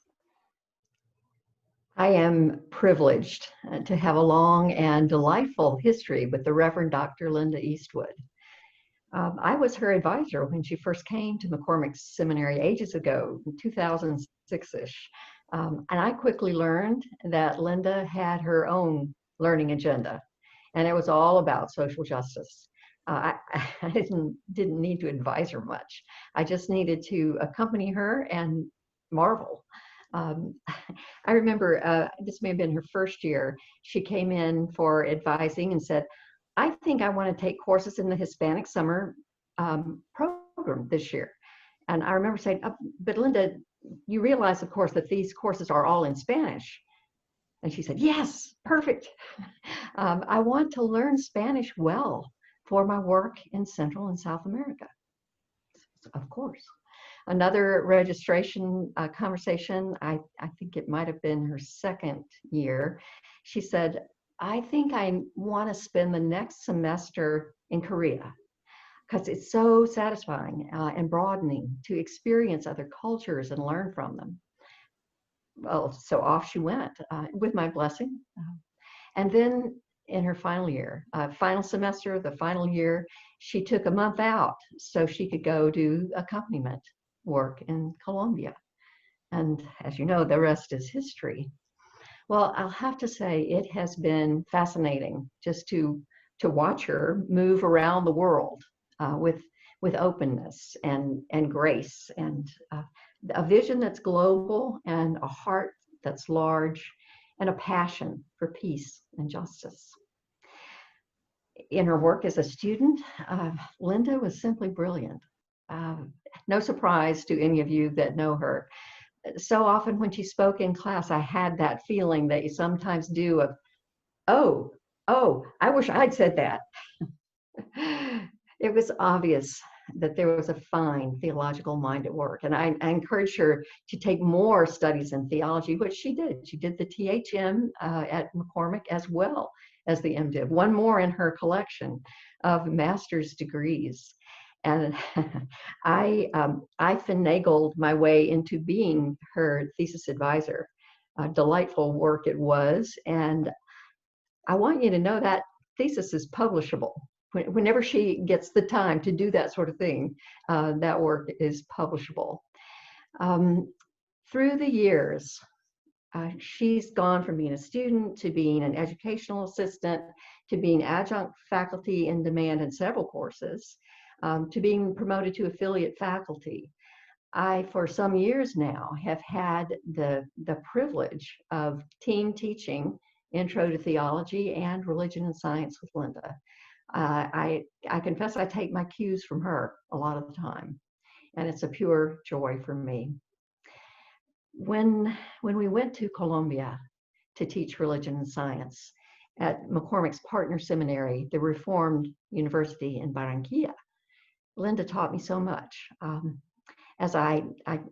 I am privileged to have a long and delightful history with the Reverend Dr. Linda Eastwood. I was her advisor when she first came to McCormick Seminary ages ago, 2006-ish. And I quickly learned that Linda had her own learning agenda, and it was all about social justice. I didn't need to advise her much. I just needed to accompany her and marvel. I remember this may have been her first year. She came in for advising and said, I think I want to take courses in the Hispanic summer program this year. And I remember saying, but Linda, you realize, of course, that these courses are all in Spanish. And she said, yes, perfect. I want to learn Spanish well for my work in Central and South America. Of course. Another registration conversation, I think it might have been her second year. She said, I think I want to spend the next semester in Korea because it's so satisfying and broadening to experience other cultures and learn from them. Well, so off she went with my blessing. And then in her final year, final semester, the final year, she took a month out so she could go do accompaniment work in Colombia. And as you know, the rest is history. Well, I'll have to say it has been fascinating just to watch her move around the world with openness and grace and a vision that's global and a heart that's large and a passion for peace and justice. In her work as a student, Linda was simply brilliant. No surprise to any of you that know her. So often when she spoke in class, I had that feeling that you sometimes do of, oh, I wish I'd said that. It was obvious that there was a fine theological mind at work. And I encouraged her to take more studies in theology, which she did. She did the THM at McCormick as well as the MDiv, one more in her collection of master's degrees. And I finagled my way into being her thesis advisor. Delightful work it was. And I want you to know that thesis is publishable. Whenever she gets the time to do that sort of thing, that work is publishable. Through the years, she's gone from being a student to being an educational assistant to being adjunct faculty in demand in several courses, to being promoted to affiliate faculty. I, for some years now, have had the privilege of team teaching Intro to Theology and Religion and Science with Linda. I confess I take my cues from her a lot of the time, and it's a pure joy for me. When we went to Colombia to teach religion and science at McCormick's partner seminary, the Reformed University in Barranquilla, Linda taught me so much. As I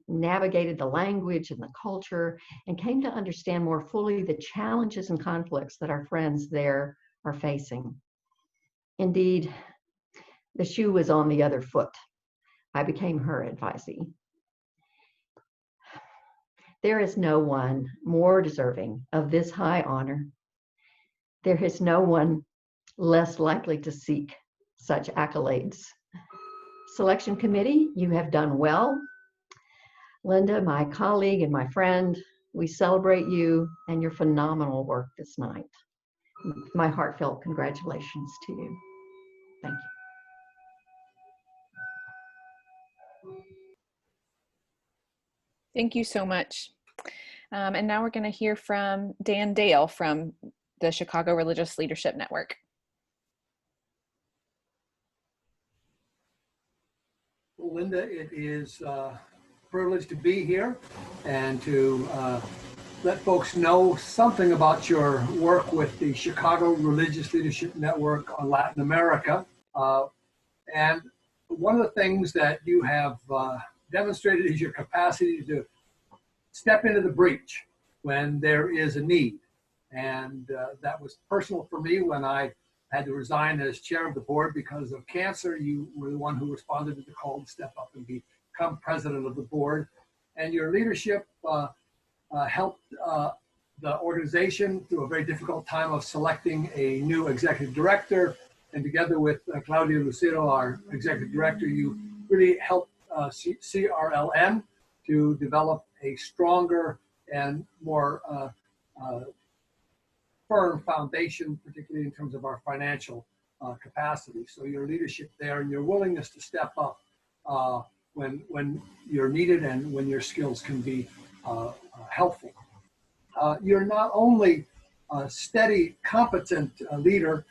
navigated the language and the culture and came to understand more fully the challenges and conflicts that our friends there are facing. Indeed, the shoe was on the other foot. I became her advisee. There is no one more deserving of this high honor. There is no one less likely to seek such accolades. Selection committee, you have done well. Linda, my colleague and my friend, we celebrate you and your phenomenal work this night. My heartfelt congratulations to you. Thank you. Thank you so much. And now we're going to hear from Dan Dale from the Chicago Religious Leadership Network. Well, Linda, it is a privilege to be here and to let folks know something about your work with the Chicago Religious Leadership Network on Latin America. And one of the things that you have demonstrated is your capacity to step into the breach when there is a need. And that was personal for me when I had to resign as chair of the board because of cancer. You were the one who responded to the call to step up and become president of the board. And your leadership helped the organization through a very difficult time of selecting a new executive director. And together with Claudia Lucero, our executive director, you really helped CRLN to develop a stronger and more firm foundation, particularly in terms of our financial capacity. So your leadership there and your willingness to step up when you're needed and when your skills can be helpful. You're not only a steady, competent leader,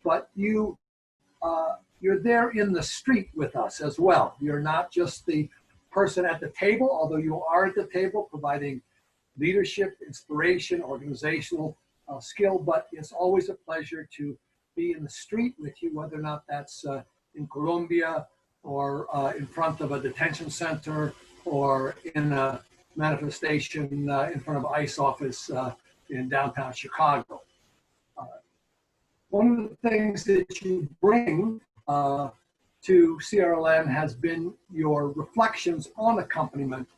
but you're there in the street with us as well. You're not just the person at the table, although you are at the table providing leadership, inspiration, organizational skill, but it's always a pleasure to be in the street with you, whether or not that's in Colombia or in front of a detention center or in a manifestation in front of ICE office in downtown Chicago. One of the things that you bring to CRLN has been your reflections on accompaniment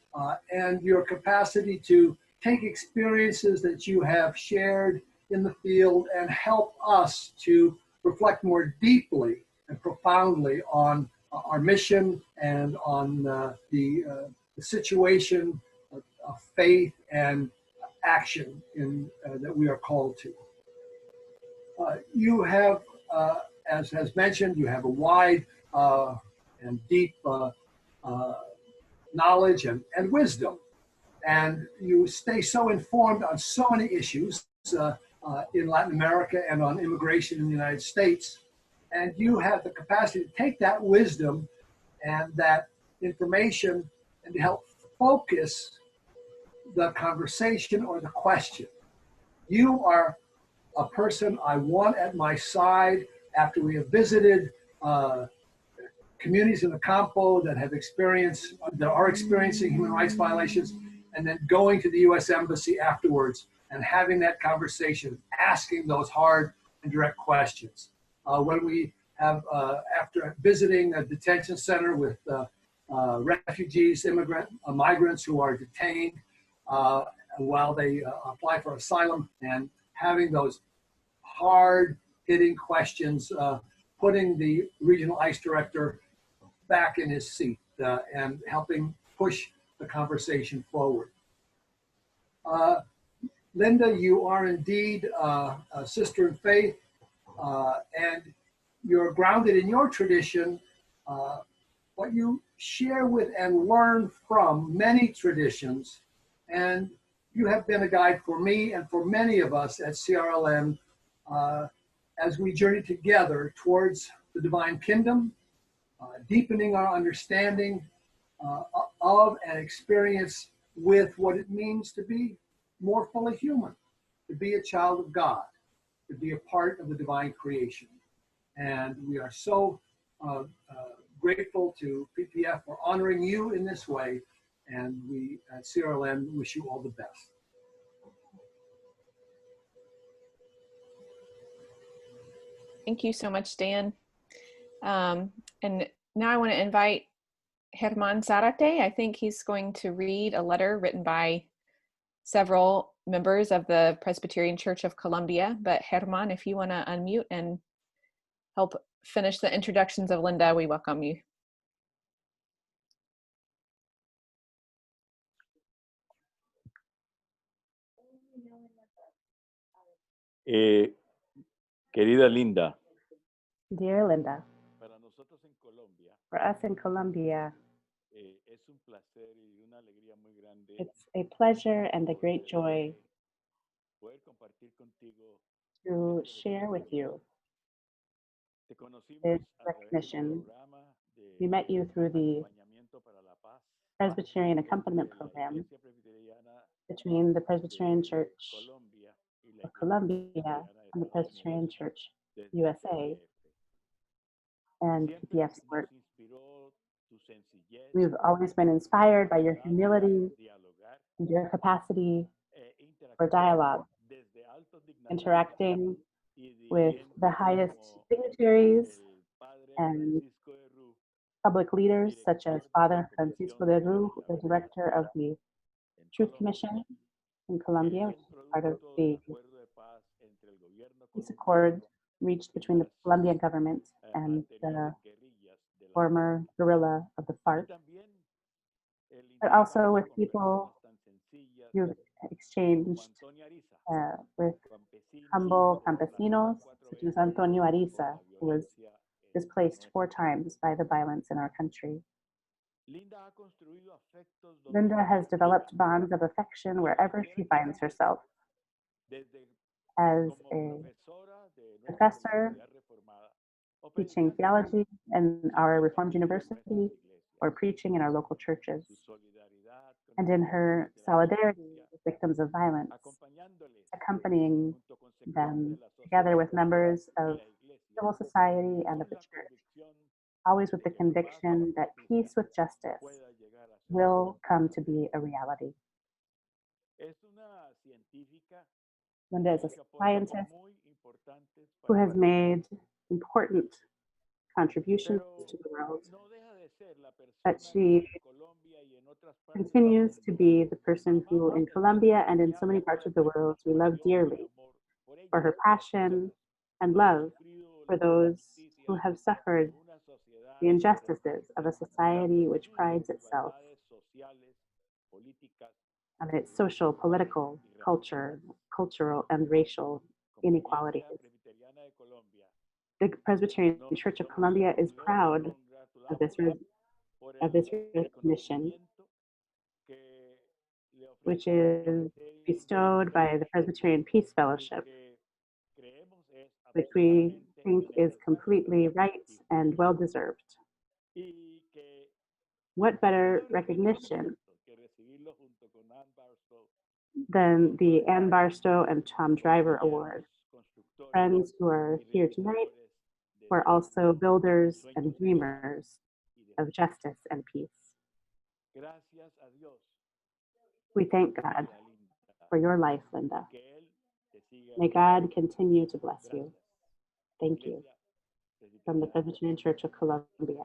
and your capacity to take experiences that you have shared in the field and help us to reflect more deeply and profoundly on our mission and on the situation of faith and action that we are called to. You have, as has mentioned, you have a wide and deep knowledge and wisdom. And you stay so informed on so many issues in Latin America and on immigration in the United States. And you have the capacity to take that wisdom and that information and to help focus the conversation or the question. You are a person I want at my side after we have visited communities in the Campo that are experiencing human rights violations, and then going to the U.S. Embassy afterwards and having that conversation, asking those hard and direct questions. When we have, after visiting a detention center with refugees, migrants who are detained while they apply for asylum, and having those hard-hitting questions, putting the regional ICE director back in his seat and helping push the conversation forward. Linda, you are indeed a sister in faith, and you're grounded in your tradition. What you share with and learn from many traditions, and you have been a guide for me and for many of us at CRLN as we journey together towards the divine kingdom, deepening our understanding of and experience with what it means to be more fully human, to be a child of God, to be a part of the divine creation. And we are so grateful to PPF for honoring you in this way, and we at CRLN wish you all the best. Thank you so much, Dan. And now I want to invite Germán Zarate. I think he's going to read a letter written by several members of the Presbyterian Church of Columbia. But Germán, if you want to unmute and help finish the introductions of Linda, we welcome you. Querida Linda. Dear Linda, for us in Colombia, it's a pleasure and a great joy to share with you this recognition. We met you through the Presbyterian Accompaniment Program between the Presbyterian Church of Colombia and the Presbyterian Church USA and PPF's work. We've always been inspired by your humility and your capacity for dialogue, interacting with the highest dignitaries and public leaders such as Father Francisco de Rue, the director of the Truth Commission in Colombia, which is part of the peace accord reached between the Colombian government and the former guerrilla of the FARC, but also with people you've exchanged with humble campesinos, such as Antonio Ariza, who was displaced 4 times by the violence in our country. Linda has developed bonds of affection wherever she finds herself. As a professor teaching theology in our Reformed University or preaching in our local churches, and in her solidarity with victims of violence, accompanying them together with members of civil society and of the church, always with the conviction that peace with justice will come to be a reality. Linda is a scientist who has made important contributions to the world, but she continues to be the person who in Colombia and in so many parts of the world we love dearly for her passion and love for those who have suffered the injustices of a society which prides itself on its social, political, cultural, and racial inequalities. The Presbyterian Church of Columbia is proud of this recognition, which is bestowed by the Presbyterian Peace Fellowship, which we think is completely right and well-deserved. What better recognition than the Ann Barstow and Tom Driver Award? Friends who are here tonight, who are also builders and dreamers of justice and peace. We thank God for your life, Linda. May God continue to bless you. Thank you. From the Presbyterian Church of Columbia.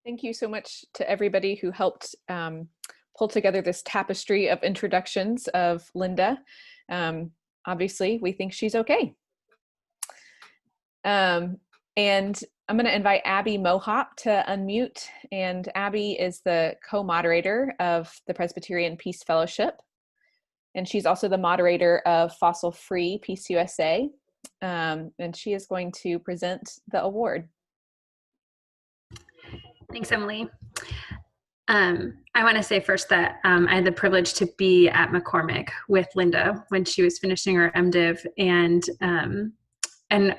Thank you so much to everybody who helped pull together this tapestry of introductions of Linda. Obviously, we think she's okay. And I'm going to invite Abby Mohop to unmute. And Abby is the co-moderator of the Presbyterian Peace Fellowship. And she's also the moderator of Fossil Free Peace USA. And she is going to present the award. Thanks, Emily. I want to say first that I had the privilege to be at McCormick with Linda when she was finishing her MDiv, and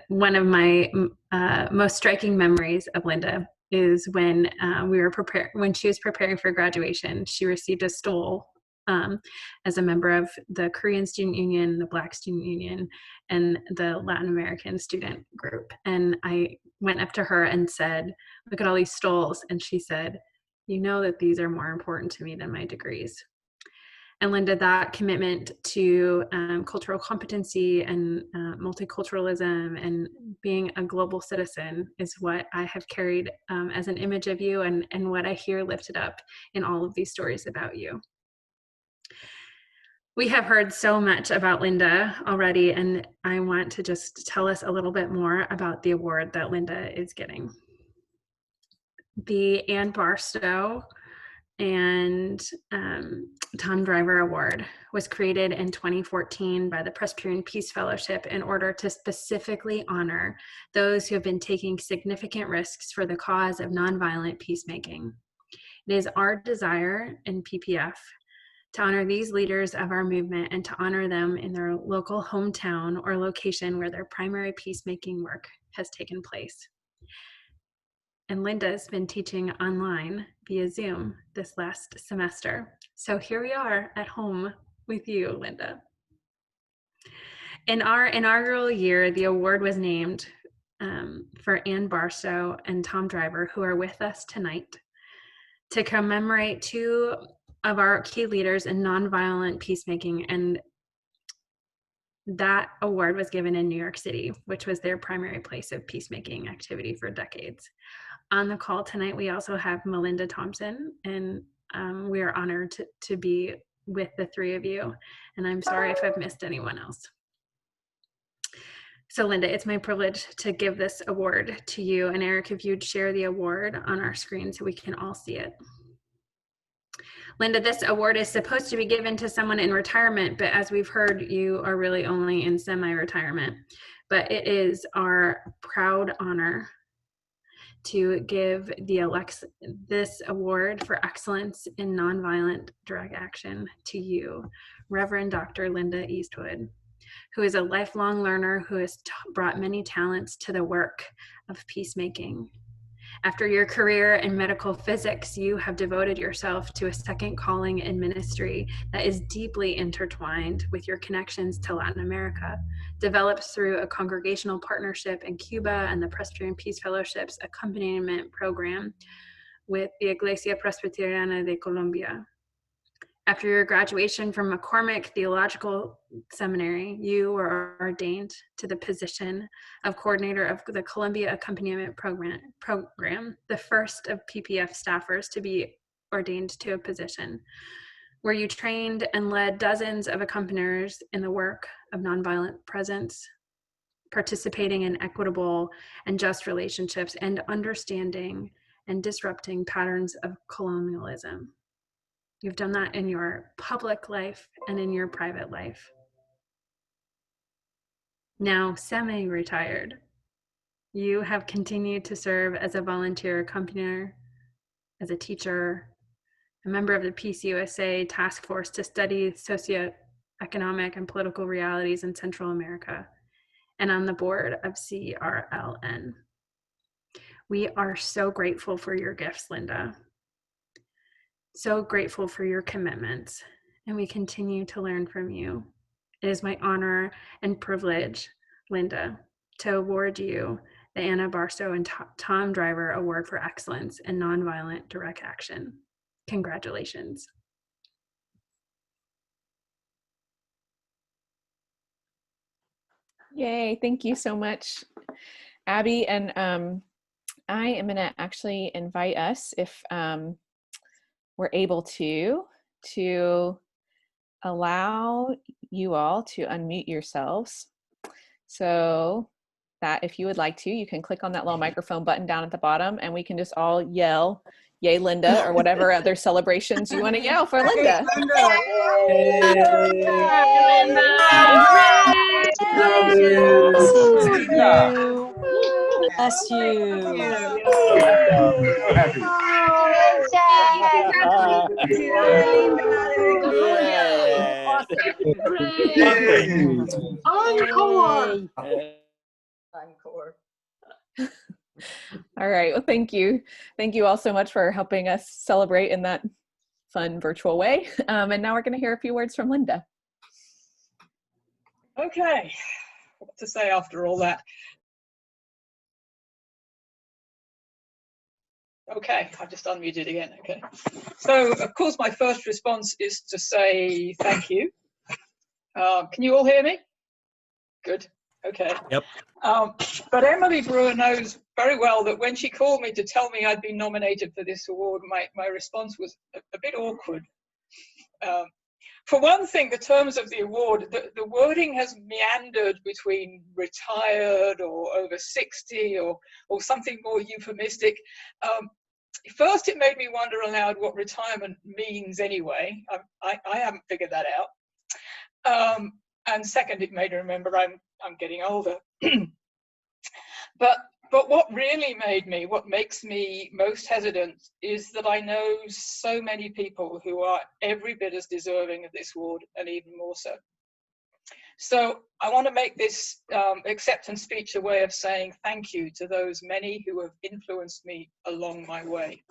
one of my most striking memories of Linda is when when she was preparing for graduation. She received a stole as a member of the Korean Student Union, the Black Student Union, and the Latin American student group. And I went up to her and said, "Look at all these stoles." And she said, "You know that these are more important to me than my degrees." And Linda, that commitment to cultural competency and multiculturalism and being a global citizen is what I have carried as an image of you, and what I hear lifted up in all of these stories about you. We have heard so much about Linda already, and I want to just tell us a little bit more about the award that Linda is getting. The Ann Barstow and Tom Driver Award was created in 2014 by the Presbyterian Peace Fellowship in order to specifically honor those who have been taking significant risks for the cause of nonviolent peacemaking. It is our desire in PPF to honor these leaders of our movement and to honor them in their local hometown or location where their primary peacemaking work has taken place. And Linda's been teaching online via Zoom this last semester. So here we are at home with you, Linda. In our inaugural year, the award was named for Ann Barstow and Tom Driver, who are with us tonight, to commemorate two of our key leaders in nonviolent peacemaking. And that award was given in New York City, which was their primary place of peacemaking activity for decades. On the call tonight, we also have Melinda Thompson, and we are honored to be with the three of you. And I'm sorry if I've missed anyone else. So Linda, it's my privilege to give this award to you. And Eric, if you'd share the award on our screen so we can all see it. Linda, this award is supposed to be given to someone in retirement, but as we've heard, you are really only in semi-retirement. But it is our proud honor to give this award for excellence in nonviolent direct action to you, Reverend Dr. Linda Eastwood, who is a lifelong learner who has brought many talents to the work of peacemaking. After your career in medical physics, you have devoted yourself to a second calling in ministry that is deeply intertwined with your connections to Latin America, developed through a congregational partnership in Cuba and the Presbyterian Peace Fellowship's accompaniment program with the Iglesia Presbyteriana de Colombia. After your graduation from McCormick Theological Seminary, you were ordained to the position of coordinator of the Columbia Accompaniment Program, the first of PPF staffers to be ordained to a position, where you trained and led dozens of accompaniers in the work of nonviolent presence, participating in equitable and just relationships, and understanding and disrupting patterns of colonialism. You've done that in your public life and in your private life. Now semi-retired, you have continued to serve as a volunteer accompanier, as a teacher, a member of the Peace USA task force to study socioeconomic and political realities in Central America, and on the board of CRLN. We are so grateful for your gifts, Linda. So grateful for your commitments, and we continue to learn from you. It is my honor and privilege, Linda, to award you the Anna Barstow and Tom Driver Award for Excellence in Nonviolent Direct Action. Congratulations. Yay, thank you so much, Abby. And I am gonna actually invite us, if we're able to allow you all to unmute yourselves. So that if you would like to, you can click on that little microphone button down at the bottom and we can just all yell, "Yay, Linda," or whatever other celebrations you want to yell for Linda. Bless you. Encore. All right. Well, thank you. Thank you all so much for helping us celebrate in that fun virtual way. And now we're going to hear a few words from Linda. Okay. What to say after all that? Okay, I just unmuted again. Okay. So, of course, my first response is to say thank you. Can you all hear me? Good. Okay. Yep. But Emily Brewer knows very well that when she called me to tell me I'd been nominated for this award, my response was a bit awkward. For one thing, the terms of the award, the wording has meandered between retired or over 60 or something more euphemistic. First, it made me wonder aloud what retirement means anyway. I haven't figured that out. And second, it made me remember I'm getting older. But what really what makes me most hesitant is that I know so many people who are every bit as deserving of this award and even more so. So I want to make this acceptance speech a way of saying thank you to those many who have influenced me along my way.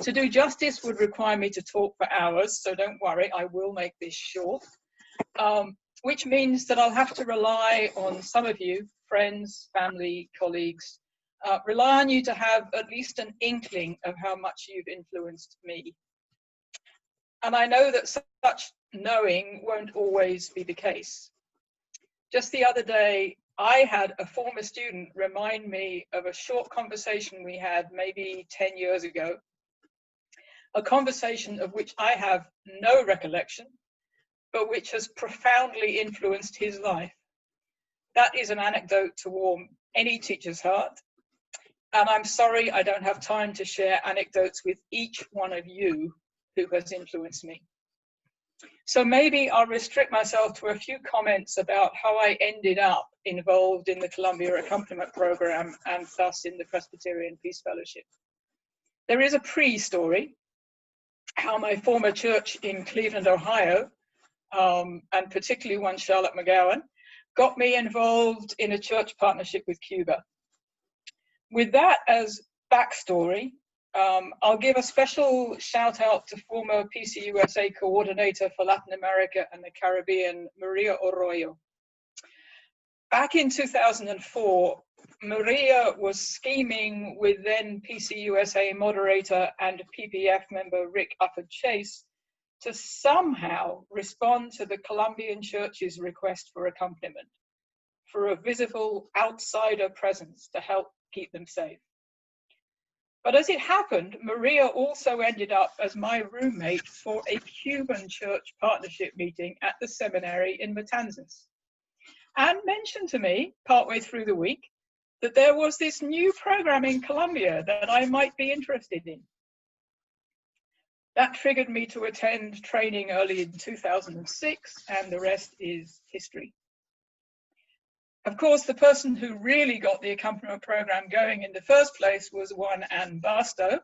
To do justice would require me to talk for hours, so don't worry, I will make this short. Which means that I'll have to rely on some of you, friends, family, colleagues, rely on you to have at least an inkling of how much you've influenced me. And I know that such knowing won't always be the case. Just the other day, I had a former student remind me of a short conversation we had maybe 10 years ago, a conversation of which I have no recollection, but which has profoundly influenced his life. That is an anecdote to warm any teacher's heart. And I'm sorry I don't have time to share anecdotes with each one of you who has influenced me. So maybe I'll restrict myself to a few comments about how I ended up involved in the Columbia Accompaniment Program and thus in the Presbyterian Peace Fellowship. There is a pre-story, how my former church in Cleveland, Ohio, and particularly one Charlotte McGowan, got me involved in a church partnership with Cuba. With that as backstory, I'll give a special shout out to former PCUSA coordinator for Latin America and the Caribbean, Maria Arroyo. Back in 2004, Maria was scheming with then PCUSA moderator and PPF member Rick Uppard Chase to somehow respond to the Colombian Church's request for accompaniment, for a visible outsider presence to help keep them safe. But as it happened, Maria also ended up as my roommate for a Cuban church partnership meeting at the seminary in Matanzas, and mentioned to me partway through the week that there was this new program in Colombia that I might be interested in. That triggered me to attend training early in 2006, and the rest is history. Of course, the person who really got the accompaniment program going in the first place was one Anne Barstow,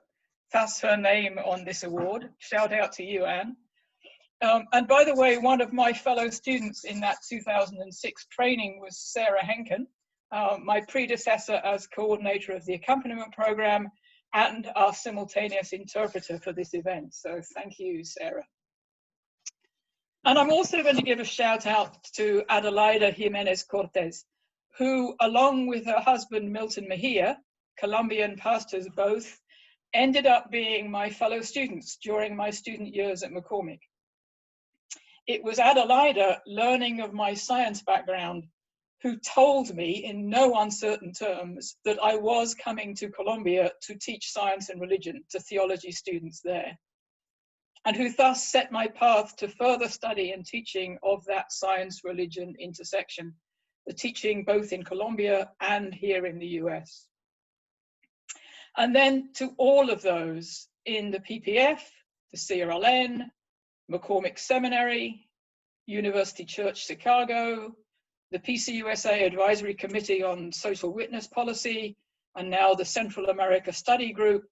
thus her name on this award. Shout out to you, Anne. And by the way, one of my fellow students in that 2006 training was Sarah Henken, my predecessor as coordinator of the accompaniment program and our simultaneous interpreter for this event. So thank you, Sarah. And I'm also going to give a shout out to Adelaida Jimenez Cortez, who, along with her husband, Milton Mejia, Colombian pastors both, ended up being my fellow students during my student years at McCormick. It was Adelaida, learning of my science background, who told me in no uncertain terms that I was coming to Colombia to teach science and religion to theology students there, and who thus set my path to further study and teaching of that science-religion intersection, the teaching both in Colombia and here in the US. And then to all of those in the PPF, the CRLN, McCormick Seminary, University Church Chicago, the PCUSA Advisory Committee on Social Witness Policy, and now the Central America Study Group,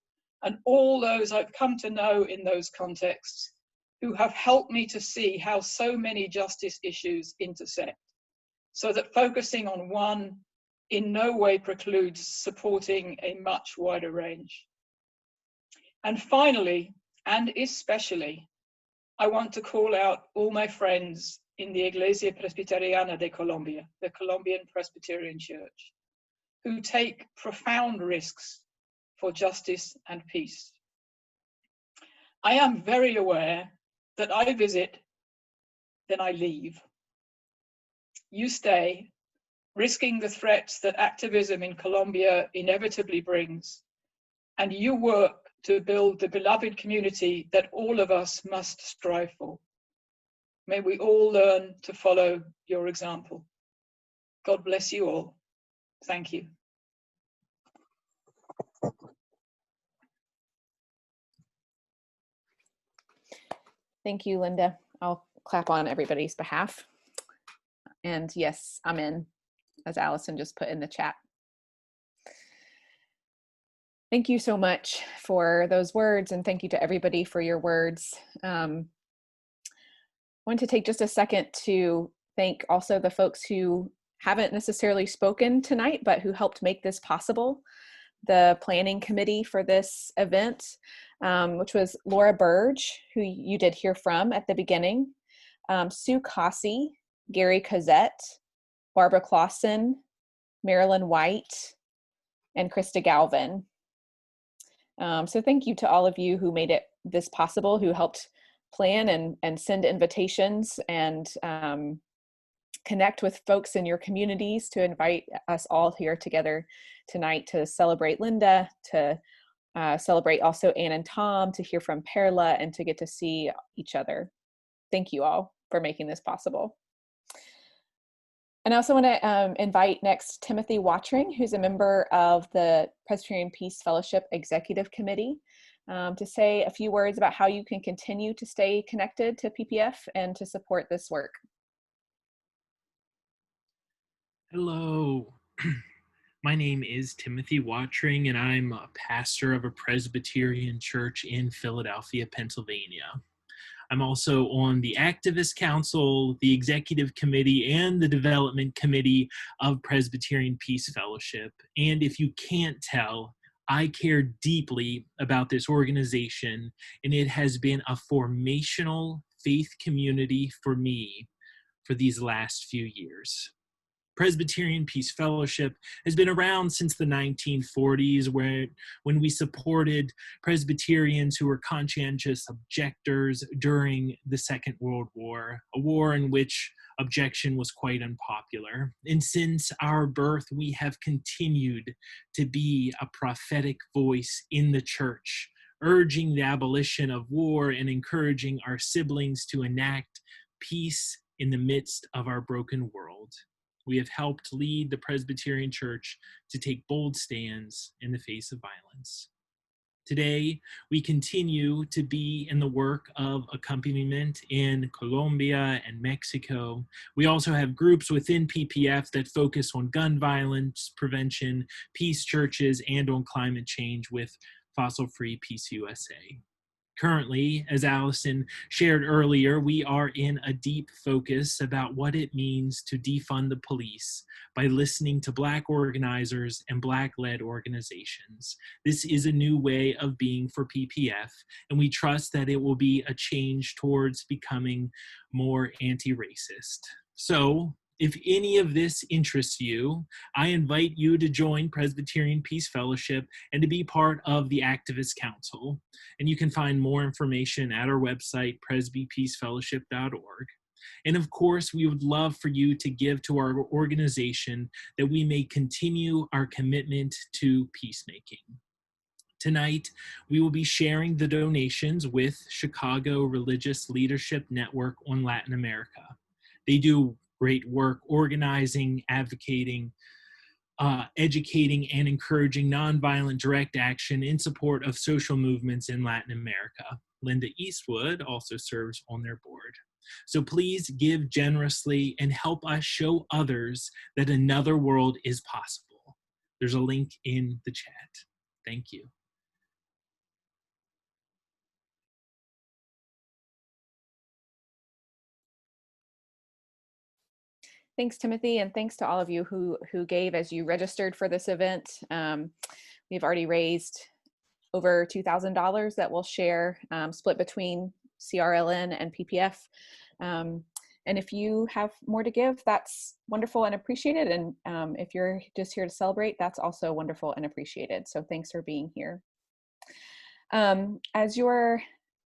and all those I've come to know in those contexts who have helped me to see how so many justice issues intersect, so that focusing on one in no way precludes supporting a much wider range. And finally, and especially, I want to call out all my friends in the Iglesia Presbyteriana de Colombia, the Colombian Presbyterian Church, who take profound risks for justice and peace. I am very aware that I visit, then I leave. You stay, risking the threats that activism in Colombia inevitably brings, and you work to build the beloved community that all of us must strive for. May we all learn to follow your example. God bless you all. Thank you. Thank you, Linda. I'll clap on everybody's behalf. And yes, I'm in, as Allison just put in the chat. Thank you so much for those words, and thank you to everybody for your words. I want to take just a second to thank also the folks who haven't necessarily spoken tonight, but who helped make this possible. The planning committee for this event, which was Laura Burge, who you did hear from at the beginning, Sue Cossey, Gary Cozette, Barbara Clausen, Marilyn White, and Krista Galvin. So thank you to all of you who made this possible, who helped plan and send invitations and connect with folks in your communities to invite us all here together tonight to celebrate Linda, to celebrate also Ann and Tom, to hear from Perla, and to get to see each other. Thank you all for making this possible. And I also want to invite next Timothy Watring, who's a member of the Presbyterian Peace Fellowship Executive Committee, to say a few words about how you can continue to stay connected to PPF and to support this work. Hello, my name is Timothy Watring, and I'm a pastor of a Presbyterian church in Philadelphia, Pennsylvania. I'm also on the Activist Council, the Executive Committee, and the Development Committee of Presbyterian Peace Fellowship. And if you can't tell, I care deeply about this organization, and it has been a formational faith community for me for these last few years. Presbyterian Peace Fellowship has been around since the 1940s, when we supported Presbyterians who were conscientious objectors during the Second World War, a war in which objection was quite unpopular. And since our birth, we have continued to be a prophetic voice in the church, urging the abolition of war and encouraging our siblings to enact peace in the midst of our broken world. We have helped lead the Presbyterian Church to take bold stands in the face of violence. Today, we continue to be in the work of accompaniment in Colombia and Mexico. We also have groups within PPF that focus on gun violence prevention, peace churches, and on climate change with Fossil Free Peace USA. Currently, as Allison shared earlier, we are in a deep focus about what it means to defund the police by listening to Black organizers and Black-led organizations. This is a new way of being for PPF, and we trust that it will be a change towards becoming more anti-racist. So, if any of this interests you, I invite you to join Presbyterian Peace Fellowship and to be part of the Activist Council. And you can find more information at our website, presbypeacefellowship.org. And of course, we would love for you to give to our organization that we may continue our commitment to peacemaking. Tonight, we will be sharing the donations with Chicago Religious Leadership Network on Latin America. They do great work organizing, advocating, educating, and encouraging nonviolent direct action in support of social movements in Latin America. Linda Eastwood also serves on their board. So please give generously and help us show others that another world is possible. There's a link in the chat. Thank you. Thanks, Timothy, and thanks to all of you who gave as you registered for this event. We've already raised over $2,000 that we'll share, split between CRLN and PPF. And if you have more to give, that's wonderful and appreciated. And if you're just here to celebrate, that's also wonderful and appreciated. So thanks for being here. As you're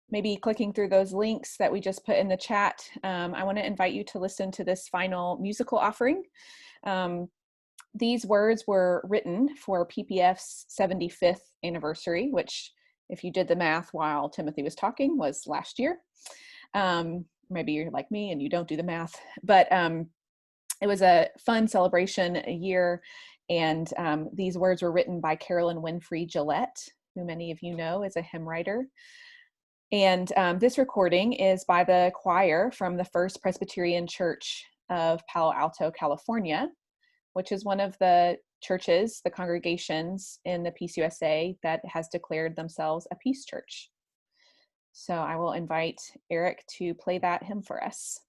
maybe clicking through those links that we just put in the chat, I want to invite you to listen to this final musical offering. These words were written for PPF's 75th anniversary, which, if you did the math while Timothy was talking, was last year. Maybe you're like me and you don't do the math, but it was a fun celebration year. And these words were written by Carolyn Winfrey Gillette, who many of you know is a hymn writer. And this recording is by the choir from the First Presbyterian Church of Palo Alto, California, which is one of the churches, the congregations in the Peace USA that has declared themselves a peace church. So I will invite Eric to play that hymn for us.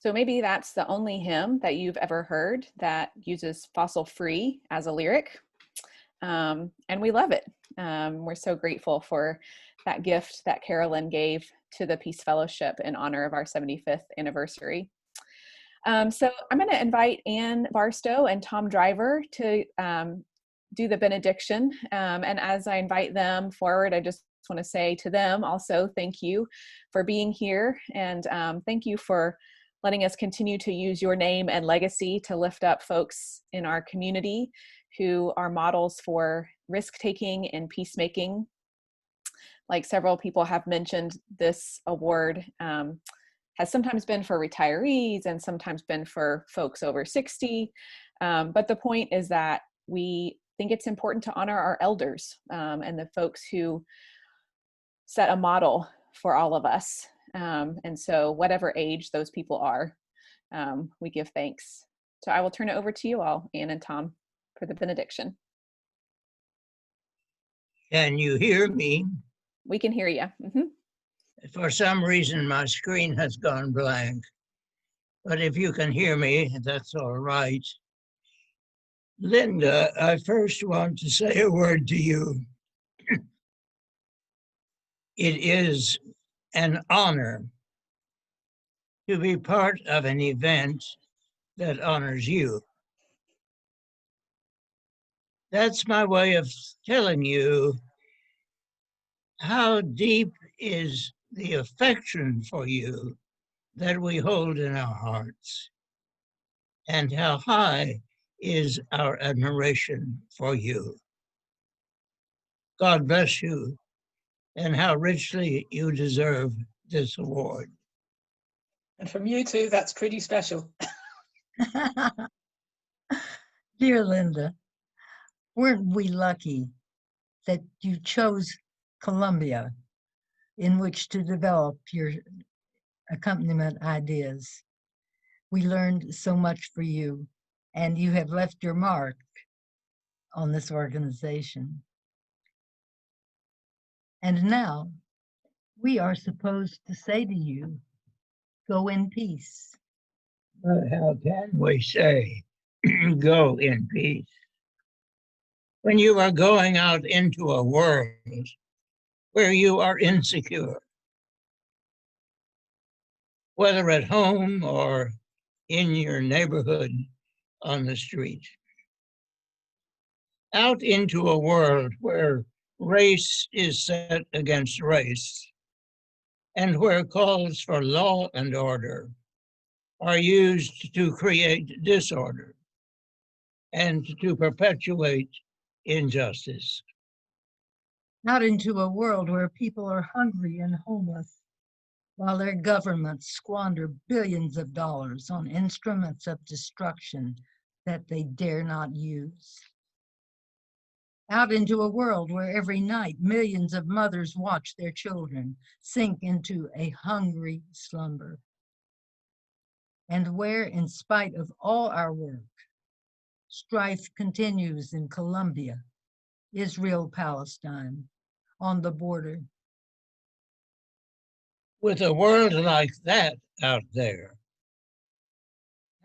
So maybe that's the only hymn that you've ever heard that uses fossil free as a lyric. And we love it. We're so grateful for that gift that Carolyn gave to the Peace Fellowship in honor of our 75th anniversary. So I'm going to invite Ann Barstow and Tom Driver to do the benediction. And as I invite them forward, I just want to say to them also, thank you for being here. And thank you for letting us continue to use your name and legacy to lift up folks in our community who are models for risk-taking and peacemaking. Like several people have mentioned, this award has sometimes been for retirees and sometimes been for folks over 60. But the point is that we think it's important to honor our elders and the folks who set a model for all of us. And so whatever age those people are, we give thanks. So I will turn it over to you all, Ann and Tom, for the benediction. Can you hear me? We can hear you. Mm-hmm. For some reason, my screen has gone blank. But if you can hear me, that's all right. Linda, I first want to say a word to you. It is an honor to be part of an event that honors you. That's my way of telling you how deep is the affection for you that we hold in our hearts, and how high is our admiration for you. God bless you, and how richly you deserve this award. And from you too, that's pretty special. Dear Linda, weren't we lucky that you chose Columbia in which to develop your accompaniment ideas? We learned so much for you, and you have left your mark on this organization. And now we are supposed to say to you, go in peace. But how can we say, go in peace, when you are going out into a world where you are insecure, whether at home or in your neighborhood on the street? Out into a world where race is set against race, and where calls for law and order are used to create disorder and to perpetuate injustice. Out into a world where people are hungry and homeless, while their governments squander billions of dollars on instruments of destruction that they dare not use. Out into a world where every night millions of mothers watch their children sink into a hungry slumber. And where, in spite of all our work, strife continues in Colombia, Israel, Palestine, on the border. With a world like that out there,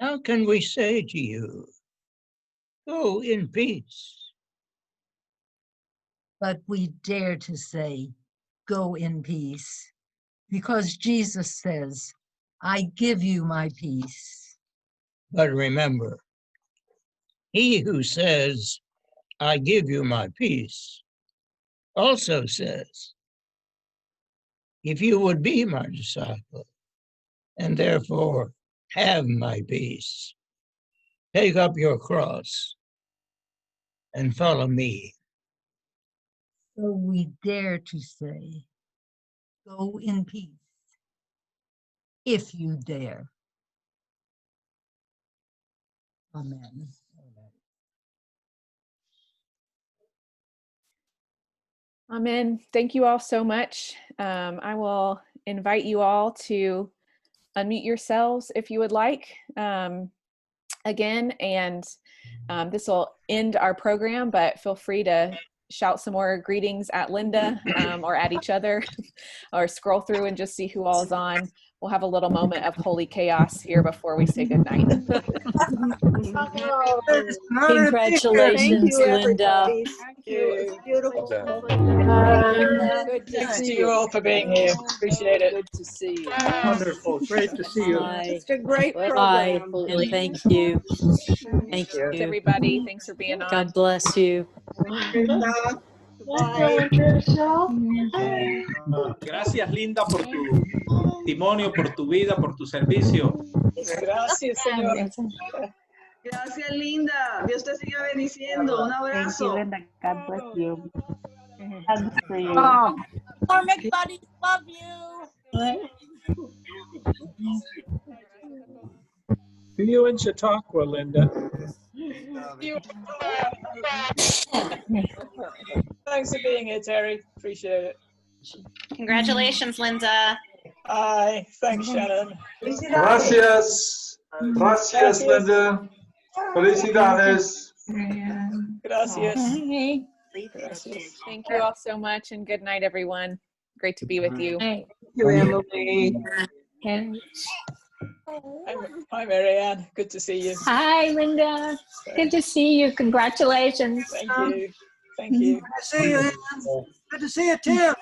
how can we say to you, go in peace? But we dare to say, go in peace, because Jesus says, I give you my peace. But remember, he who says, I give you my peace, also says, if you would be my disciple, and therefore have my peace, take up your cross and follow me. So we dare to say, go in peace, if you dare. Amen. Amen. Thank you all so much. I will invite you all to unmute yourselves if you would like again, and this will end our program, but feel free to shout some more greetings at Linda or at each other or scroll through and just see who all is on. We'll have a little moment of holy chaos here before we say goodnight. Congratulations, Linda. Thank you. It was beautiful. Good to see you all for being here. Appreciate it. Good to see you. Wonderful. Great to see you. Bye. It's a great Bye. program. And thank you. Thank you. Thanks, everybody. Thanks for being on. God bless you. Gracias, Linda, por tu testimonio, por tu vida, por tu servicio. Gracias, señor. Gracias, Linda. Dios te siga bendiciendo. Un abrazo. Thank you, Linda. God bless you. Hugs for you. Oh, McCormick buddies, love you. See you in Chautauqua, Linda. Thanks for being here, Terry. Appreciate it. Congratulations, Linda. Hi, thanks, Shannon. Gracias. Gracias, Linda. Felicidades. Gracias. Gracias. Thank you all so much, and good night, everyone. Great to be with you. Thank you, Emily. Hi, Marianne. Good to see you. Hi, Linda. Good to see you. Congratulations. Thank you. Thank you. Good to see you, Ann. Good to see you, Tim.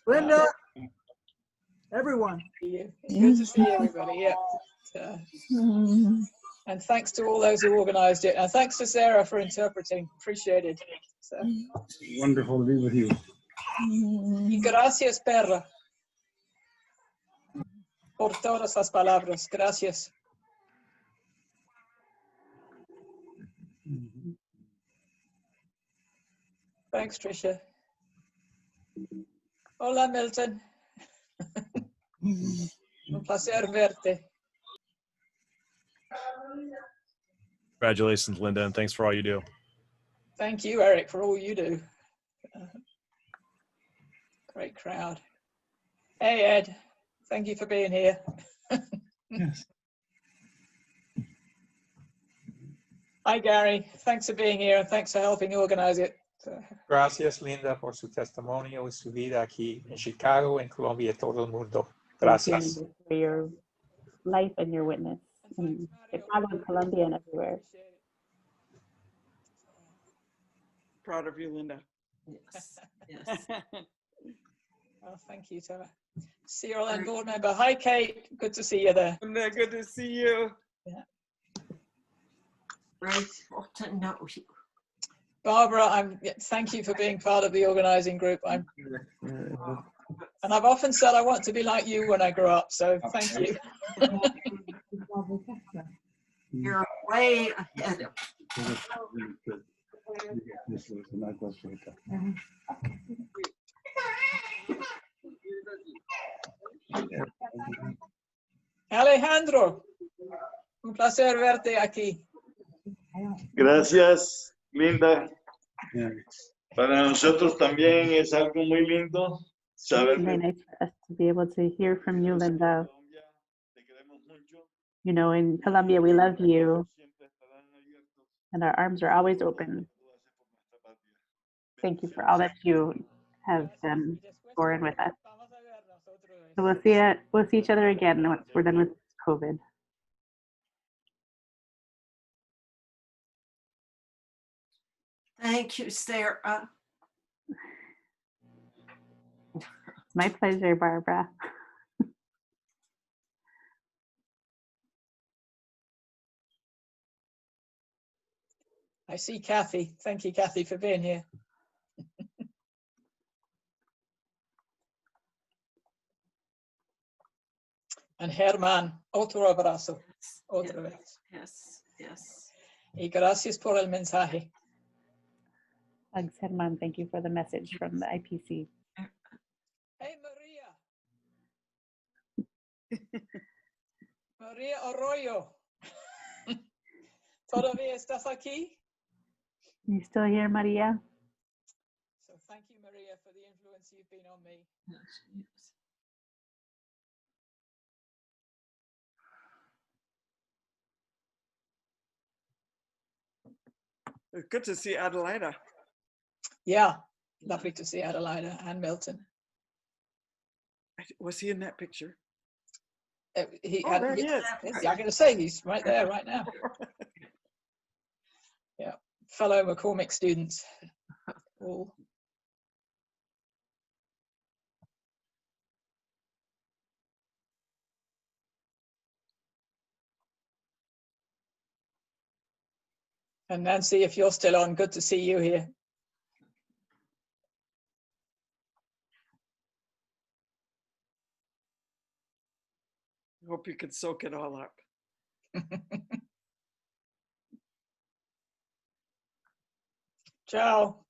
Linda. Everyone. Good to see everybody. Yeah. And thanks to all those who organized it. And thanks to Sarah for interpreting. Appreciated. So. Wonderful to be with you. Y gracias, perra, por todas las palabras. Gracias. Thanks, Tricia. Hola, Milton. Un placer verte. Congratulations, Linda, and thanks for all you do. Thank you, Eric, for all you do. Great crowd. Hey, Ed. Thank you for being here. Yes. Hi, Gary. Thanks for being here and thanks for helping organize it. Gracias, Linda, por su testimonio y su vida aquí en Chicago, en Colombia, todo el mundo. Thank you Gracias. for your life and your witness in Chicago and Colombia and everywhere. Proud of you, Linda. Yes. Well, thank you, Tara. See you all on board member. Hi, Kate. Good to see you there. Linda, good to see you. Yeah. Grateful to know you. Barbara, thank you for being part of the organizing group. And I've often said I want to be like you when I grow up, so thank you. You're way ahead of Alejandro, un placer verte aquí. Gracias, Linda. Para nosotros también es algo muy lindo saber Very nice for us to be able to hear from you, Linda. You know, in Colombia, we love you, and our arms are always open. Thank you for all that you have done for and with us. So we'll see each other again once we're done with COVID. Thank you, Sarah. My pleasure, Barbara. I see Kathy. Thank you, Kathy, for being here. And Herman, otro abrazo. Otra vez. Yes. Y gracias por el mensaje. Thanks, Herman. Thank you for the message from the IPC. Hey, Maria. Maria Arroyo. ¿Todavía estás aquí? You still here, Maria? So thank you, Maria, for the influence you've been on me. It's good to see Adelaida. Yeah, lovely to see Adelaida and Milton. Was he in that picture? There he is. I'm going to say he's right there, right now. Yeah, fellow McCormick students. All. And Nancy, if you're still on, good to see you here. I hope you could soak it all up. Ciao.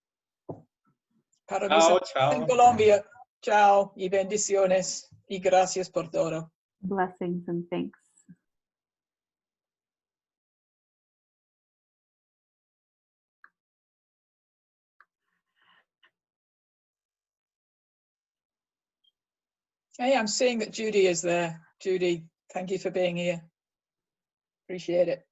Para Ciao, mis ciao. en Colombia. Ciao y bendiciones y gracias por todo. Blessings and thanks. Hey, I'm seeing that Judy is there. Judy, thank you for being here. Appreciate it.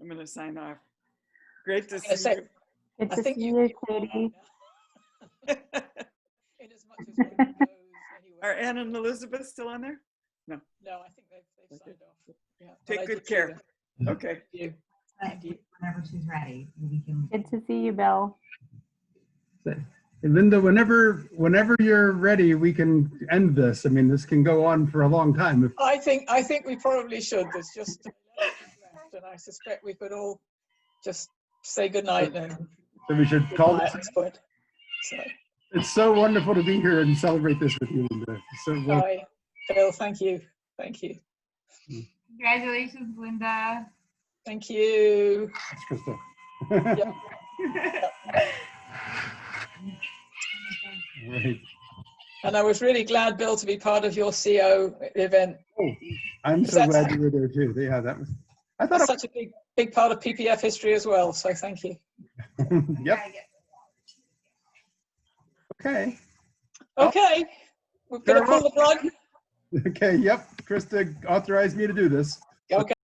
I'm going to sign off. Great to see you. Good to see you, Katie. Are Anne and Elizabeth still on there? No. No, I think they've signed off. Yeah, Take good care. Okay. Thank you. Whenever she's ready, we can. Good to see you, Bill. Hey, Linda, whenever you're ready, we can end this. I mean, this can go on for a long time. I think we probably should. There's just 11 left, and I suspect we could all just say goodnight and So we should call at this point. So. It's so wonderful to be here and celebrate this with you, Linda. So well. Hi, Bill. Thank you. Thank you. Congratulations, Linda. Thank you. Thanks, Krista. Yep. Right. And I was really glad, Bill, to be part of your CO event. Oh, I'm so glad you were there too. Yeah, that was. I thought that's such a big part of PPF history as well. So thank you. Yep. Okay. Okay. We're going to pull the plug. Okay. Yep. Krista authorized me to do this.